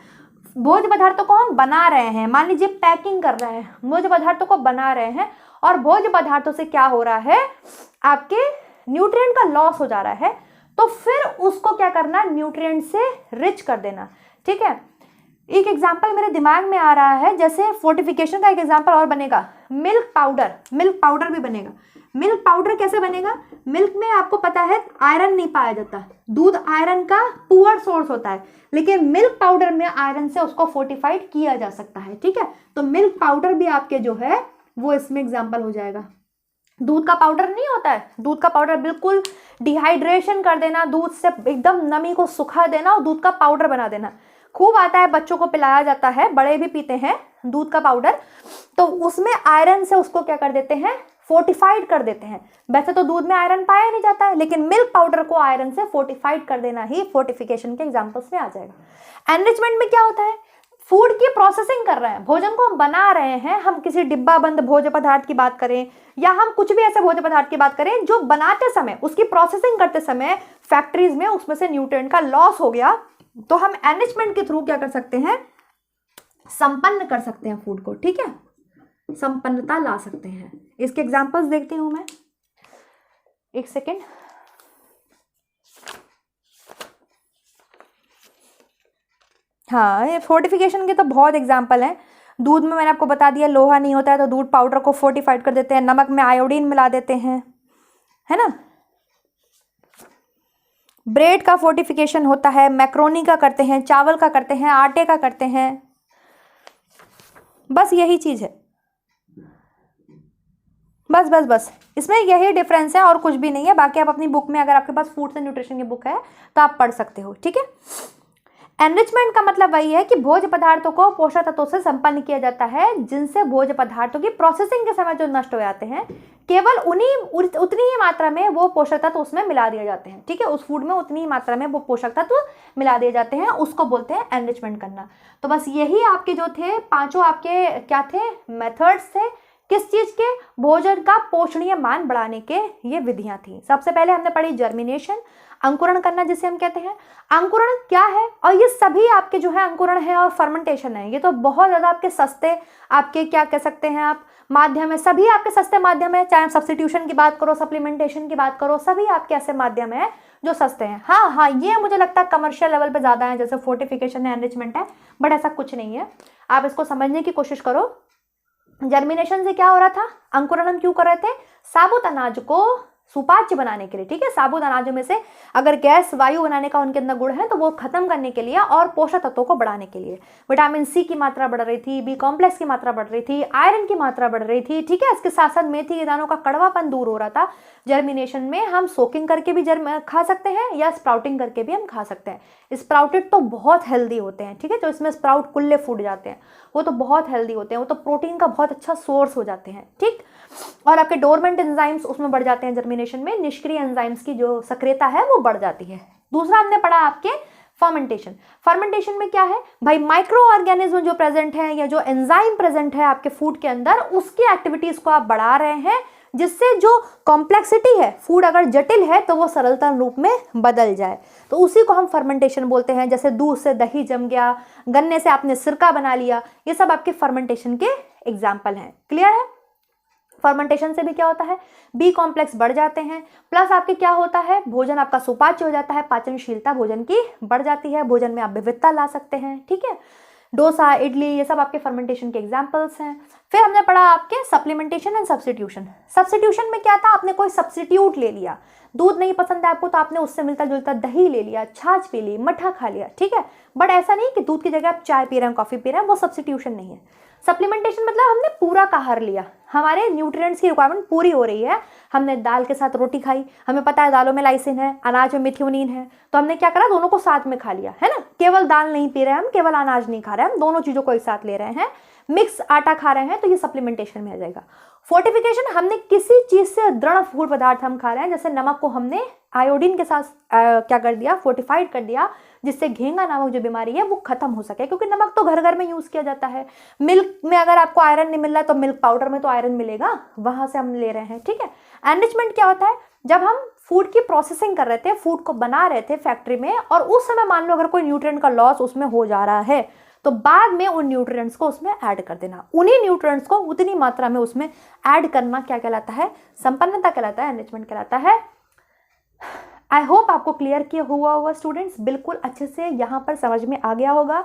भोज्य पदार्थों को हम बना रहे हैं, मान लीजिए पैकिंग कर रहे हैं, भोज्य पदार्थों को बना रहे हैं, और भोज्य पदार्थों से क्या हो रहा है, आपके न्यूट्रिएंट का लॉस हो जा रहा है, तो फिर उसको क्या करना, न्यूट्रिएंट से रिच कर देना। ठीक है, एक एग्जांपल मेरे दिमाग में आ रहा है, जैसे फोर्टिफिकेशन का एक एग्जांपल और बनेगा, मिल्क पाउडर। मिल्क पाउडर भी बनेगा। मिल्क पाउडर कैसे बनेगा, मिल्क में आपको पता है आयरन नहीं पाया जाता, दूध आयरन का पुअर सोर्स होता है, लेकिन मिल्क पाउडर में आयरन से उसको फोर्टिफाइड किया जा सकता है। ठीक है, तो मिल्क पाउडर भी आपके जो है वो इसमें एग्जांपल हो जाएगा। दूध का पाउडर नहीं होता है, दूध का पाउडर बिल्कुल डिहाइड्रेशन कर देना, दूध से एकदम नमी को सुखा देना और दूध का पाउडर बना देना, खूब आता है, बच्चों को पिलाया जाता है, बड़े भी पीते हैं दूध का पाउडर। तो उसमें आयरन से उसको क्या कर देते हैं, फोर्टिफाइड कर देते हैं। वैसे तो दूध में आयरन पाया नहीं जाता है, लेकिन मिल्क पाउडर को आयरन से फोर्टिफाइड कर देना ही फोर्टिफिकेशन के एग्जाम्पल्स में आ जाएगा। एनरिचमेंट में क्या होता है, फूड की प्रोसेसिंग कर रहे हैं, भोजन को हम बना रहे हैं, हम किसी डिब्बा बंद भोज्य पदार्थ की बात करें या हम कुछ भी ऐसे भोज्य पदार्थ की बात करें जो बनाते समय, उसकी प्रोसेसिंग करते समय फैक्ट्रीज में उसमें से न्यूट्रिएंट का लॉस हो गया, तो हम एनरिचमेंट के थ्रू क्या कर सकते हैं, संपन्न कर सकते हैं फूड को, ठीक है, संपन्नता ला सकते हैं। इसके एग्जांपल्स देखती हूं मैं, एक सेकेंड। हाँ, ये फोर्टिफिकेशन के तो बहुत एग्जाम्पल हैं। दूध में मैंने आपको बता दिया लोहा नहीं होता है, तो दूध पाउडर को फोर्टिफाइड कर देते हैं, नमक में आयोडीन मिला देते हैं, है ना। ब्रेड का फोर्टिफिकेशन होता है, मैक्रोनी का करते हैं, चावल का करते हैं, आटे का करते हैं, बस यही चीज है, बस बस बस इसमें यही डिफरेंस है और कुछ भी नहीं है। बाकी आप अपनी बुक में, अगर आपके पास फूड्स एंड न्यूट्रिशन की बुक है तो आप पढ़ सकते हो, ठीक है। एनरिचमेंट का मतलब वही है कि भोज्य पदार्थों को पोषक तत्वों से संपन्न किया जाता है, जिनसे भोज्य पदार्थों की प्रोसेसिंग के समय जो नष्ट हो जाते हैं, केवल उतनी ही मात्रा में वो पोषक तत्व उसमें मिला दिए जाते हैं, ठीक है, उस फूड में उतनी ही मात्रा में वो पोषक तत्व मिला दिए जाते हैं, उसको बोलते हैं एनरिचमेंट करना। तो बस यही आपके जो थे पांचों आपके क्या थे, मेथड्स थे, किस चीज के, भोजन का पोषणीय मान बढ़ाने के ये विधियां थी। सबसे पहले हमने पढ़ी जर्मिनेशन, अंकुरण करना जिसे हम कहते हैं। अंकुरण क्या है, और ये सभी आपके जो है अंकुरण है और फर्मेंटेशन है, ये तो बहुत ज्यादा आपके सस्ते, आपके क्या कह सकते हैं आप, माध्यम है, सभी आपके सस्ते माध्यम है, चाहे सब्स्टिट्यूशन की बात करो, सप्लीमेंटेशन की बात करो, सभी आपके ऐसे माध्यम है जो सस्ते हैं। हाँ हाँ, ये मुझे लगता है कमर्शियल लेवल पे ज्यादा है, जैसे फोर्टिफिकेशन है, एनरिचमेंट है, बट ऐसा कुछ नहीं है, आप इसको समझने की कोशिश करो। जर्मिनेशन से क्या हो रहा था, अंकुरण हम क्यों कर रहे थे, साबुत अनाज को सुपाच्य बनाने के लिए, ठीक है, साबुत अनाजों में से अगर गैस वायु बनाने का उनके अंदर गुण है तो वो खत्म करने के लिए और पोषक तत्वों को बढ़ाने के लिए। विटामिन सी की मात्रा बढ़ रही थी, बी कॉम्प्लेक्स की मात्रा बढ़ रही थी, आयरन की मात्रा बढ़ रही थी, ठीक है, इसके साथ साथ मेथी के दानों का कड़वापन दूर हो रहा था। जर्मिनेशन में हम सोकिंग करके भी खा सकते हैं या स्प्राउटिंग करके भी हम खा सकते हैं। स्प्राउटेड तो बहुत हेल्दी होते हैं, ठीक है, जो इसमें स्प्राउट कुल्ले फूट जाते हैं वो तो बहुत हेल्दी होते हैं, वो तो प्रोटीन का बहुत अच्छा सोर्स हो जाते हैं, ठीक। और आपके डोरमेंट एंजाइम्स उसमें बढ़ जाते हैं जर्मिनेशन में, निष्क्रिय एंजाइम्स की जो सक्रियता है वो बढ़ जाती है। दूसरा हमने पढ़ा आपके फर्मेंटेशन। फर्मेंटेशन में क्या है भाई, माइक्रो ऑर्गेनिज्म जो प्रेजेंट है या जो एंजाइम प्रेजेंट है आपके फूड के अंदर, उसकी एक्टिविटीज को आप बढ़ा रहे हैं, जिससे जो कॉम्प्लेक्सिटी है, फूड अगर जटिल है तो वो सरलता रूप में बदल जाए, तो उसी को हम फर्मेंटेशन बोलते हैं। जैसे दूध से दही जम गया, गन्ने से आपने सिरका बना लिया, ये सब आपके फर्मेंटेशन के एग्जाम्पल हैं। क्लियर है। फर्मेंटेशन से भी क्या होता है, बी कॉम्प्लेक्स बढ़ जाते हैं, प्लस आपके क्या होता है, भोजन आपका सुपाच्य हो जाता है, पाचनशीलता भोजन की बढ़ जाती है, भोजन में आप विविधता ला सकते हैं, ठीक है। डोसा, इडली, ये सब आपके फर्मेंटेशन के एग्जांपल्स हैं। फिर हमने पढ़ा आपके सप्लीमेंटेशन एंड सब्स्टिट्यूशन। सब्स्टिट्यूशन में क्या था, आपने कोई सब्स्टिट्यूट ले लिया, दूध नहीं पसंद है आपको तो आपने उससे मिलता जुलता दही ले लिया, छाछ पी ली, मट्ठा खा लिया, ठीक है, बट ऐसा नहीं कि दूध की जगह आप चाय पी रहे हैं, कॉफी पी रहे हैं, वो सब्स्टिट्यूशन नहीं है। सप्लीमेंटेशन मतलब हमने पूरा आहार लिया, हमारे न्यूट्रिएंट्स की रिक्वायरमेंट पूरी हो रही है, हमने दाल के साथ रोटी खाई, हमें पता है दालों में लाइसिन है, अनाज में मिथ्योनिन है, तो हमने क्या करा, दोनों को साथ में खा लिया, है ना। केवल दाल नहीं पी रहे हैं हम, केवल अनाज नहीं खा रहे हैं हम, दोनों चीजों को एक साथ ले रहे हैं, मिक्स आटा खा रहे हैं, तो ये सप्लीमेंटेशन में आ जाएगा। फोर्टिफिकेशन, हमने किसी चीज से दृढ़ फूड पदार्थ हम खा रहे हैं, जैसे नमक को हमने आयोडीन के साथ क्या कर दिया, फोर्टिफाइड कर दिया, जिससे घेंगा नामक जो बीमारी है वो खत्म हो सके, क्योंकि नमक तो घर घर में यूज किया जाता है। मिल्क में अगर आपको आयरन नहीं मिल रहा है तो मिल्क पाउडर में तो आयरन मिलेगा, वहां से हम ले रहे हैं, ठीक है। एनरिचमेंट क्या होता है, जब हम फूड की प्रोसेसिंग कर रहे थे, फूड को बना रहे थे फैक्ट्री में, और उस समय मान लो अगर कोई न्यूट्रिएंट का लॉस उसमें हो जा रहा है, तो बाद में उन न्यूट्रिएंट्स को उसमें ऐड कर देना, उन्हीं न्यूट्रिएंट्स को उतनी मात्रा में उसमें ऐड करना क्या कहलाता है, संपन्नता कहलाता है, एनरिचमेंट कहलाता है। आई होप आपको क्लियर किया हुआ होगा स्टूडेंट्स, बिल्कुल अच्छे से यहाँ पर समझ में आ गया होगा।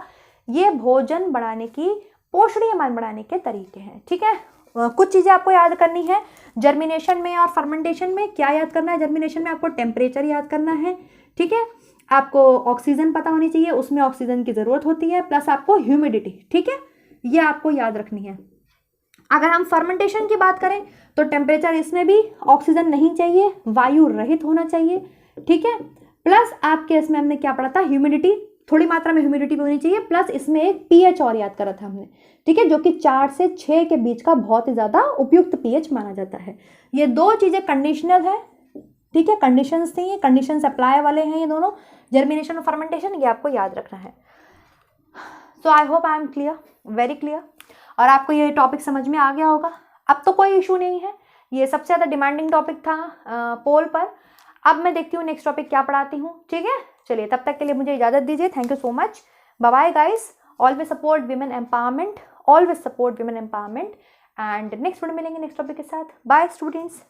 ये भोजन बढ़ाने की, पोषणीय मान बढ़ाने के तरीके हैं, ठीक है। कुछ चीज़ें आपको याद करनी है जर्मिनेशन में और फर्मेंटेशन में। क्या याद करना है, जर्मिनेशन में आपको टेम्परेचर याद करना है, ठीक है, आपको ऑक्सीजन पता होनी चाहिए, उसमें ऑक्सीजन की ज़रूरत होती है, प्लस आपको ह्यूमिडिटी, ठीक है, ये आपको याद रखनी है। अगर हम फर्मेंटेशन की बात करें तो टेम्परेचर इसमें भी ऑक्सीजन नहीं चाहिए, वायु रहित होना चाहिए, ठीक है। प्लस आपके इसमें हमने क्या पढ़ा था, ह्यूमिडिटी, थोड़ी मात्रा में ह्यूमिडिटी भी होनी चाहिए, प्लस इसमें एक पीएच और याद करा था हमने, ठीक है, जो कि 4 से 6 के बीच का बहुत ही ज़्यादा उपयुक्त पीएच माना जाता है। ये दो चीज़ें कंडीशनल है, ठीक है, कंडीशंस नहीं है, कंडीशंस अप्लाई वाले हैं ये दोनों, जर्मिनेशन और फर्मेंटेशन, ये आपको याद रखना है। So I hope I am clear, very clear, और आपको ये टॉपिक समझ में आ गया होगा। अब तो कोई इशू नहीं है, ये सबसे ज़्यादा डिमांडिंग टॉपिक था पोल पर। अब मैं देखती हूँ नेक्स्ट टॉपिक क्या पढ़ाती हूँ, ठीक है। चलिए तब तक के लिए मुझे इजाज़त दीजिए, thank you so much, bye bye guys, always support women empowerment, always support women empowerment, and next video मिलेंगे नेक्स्ट टॉपिक के साथ। Bye students.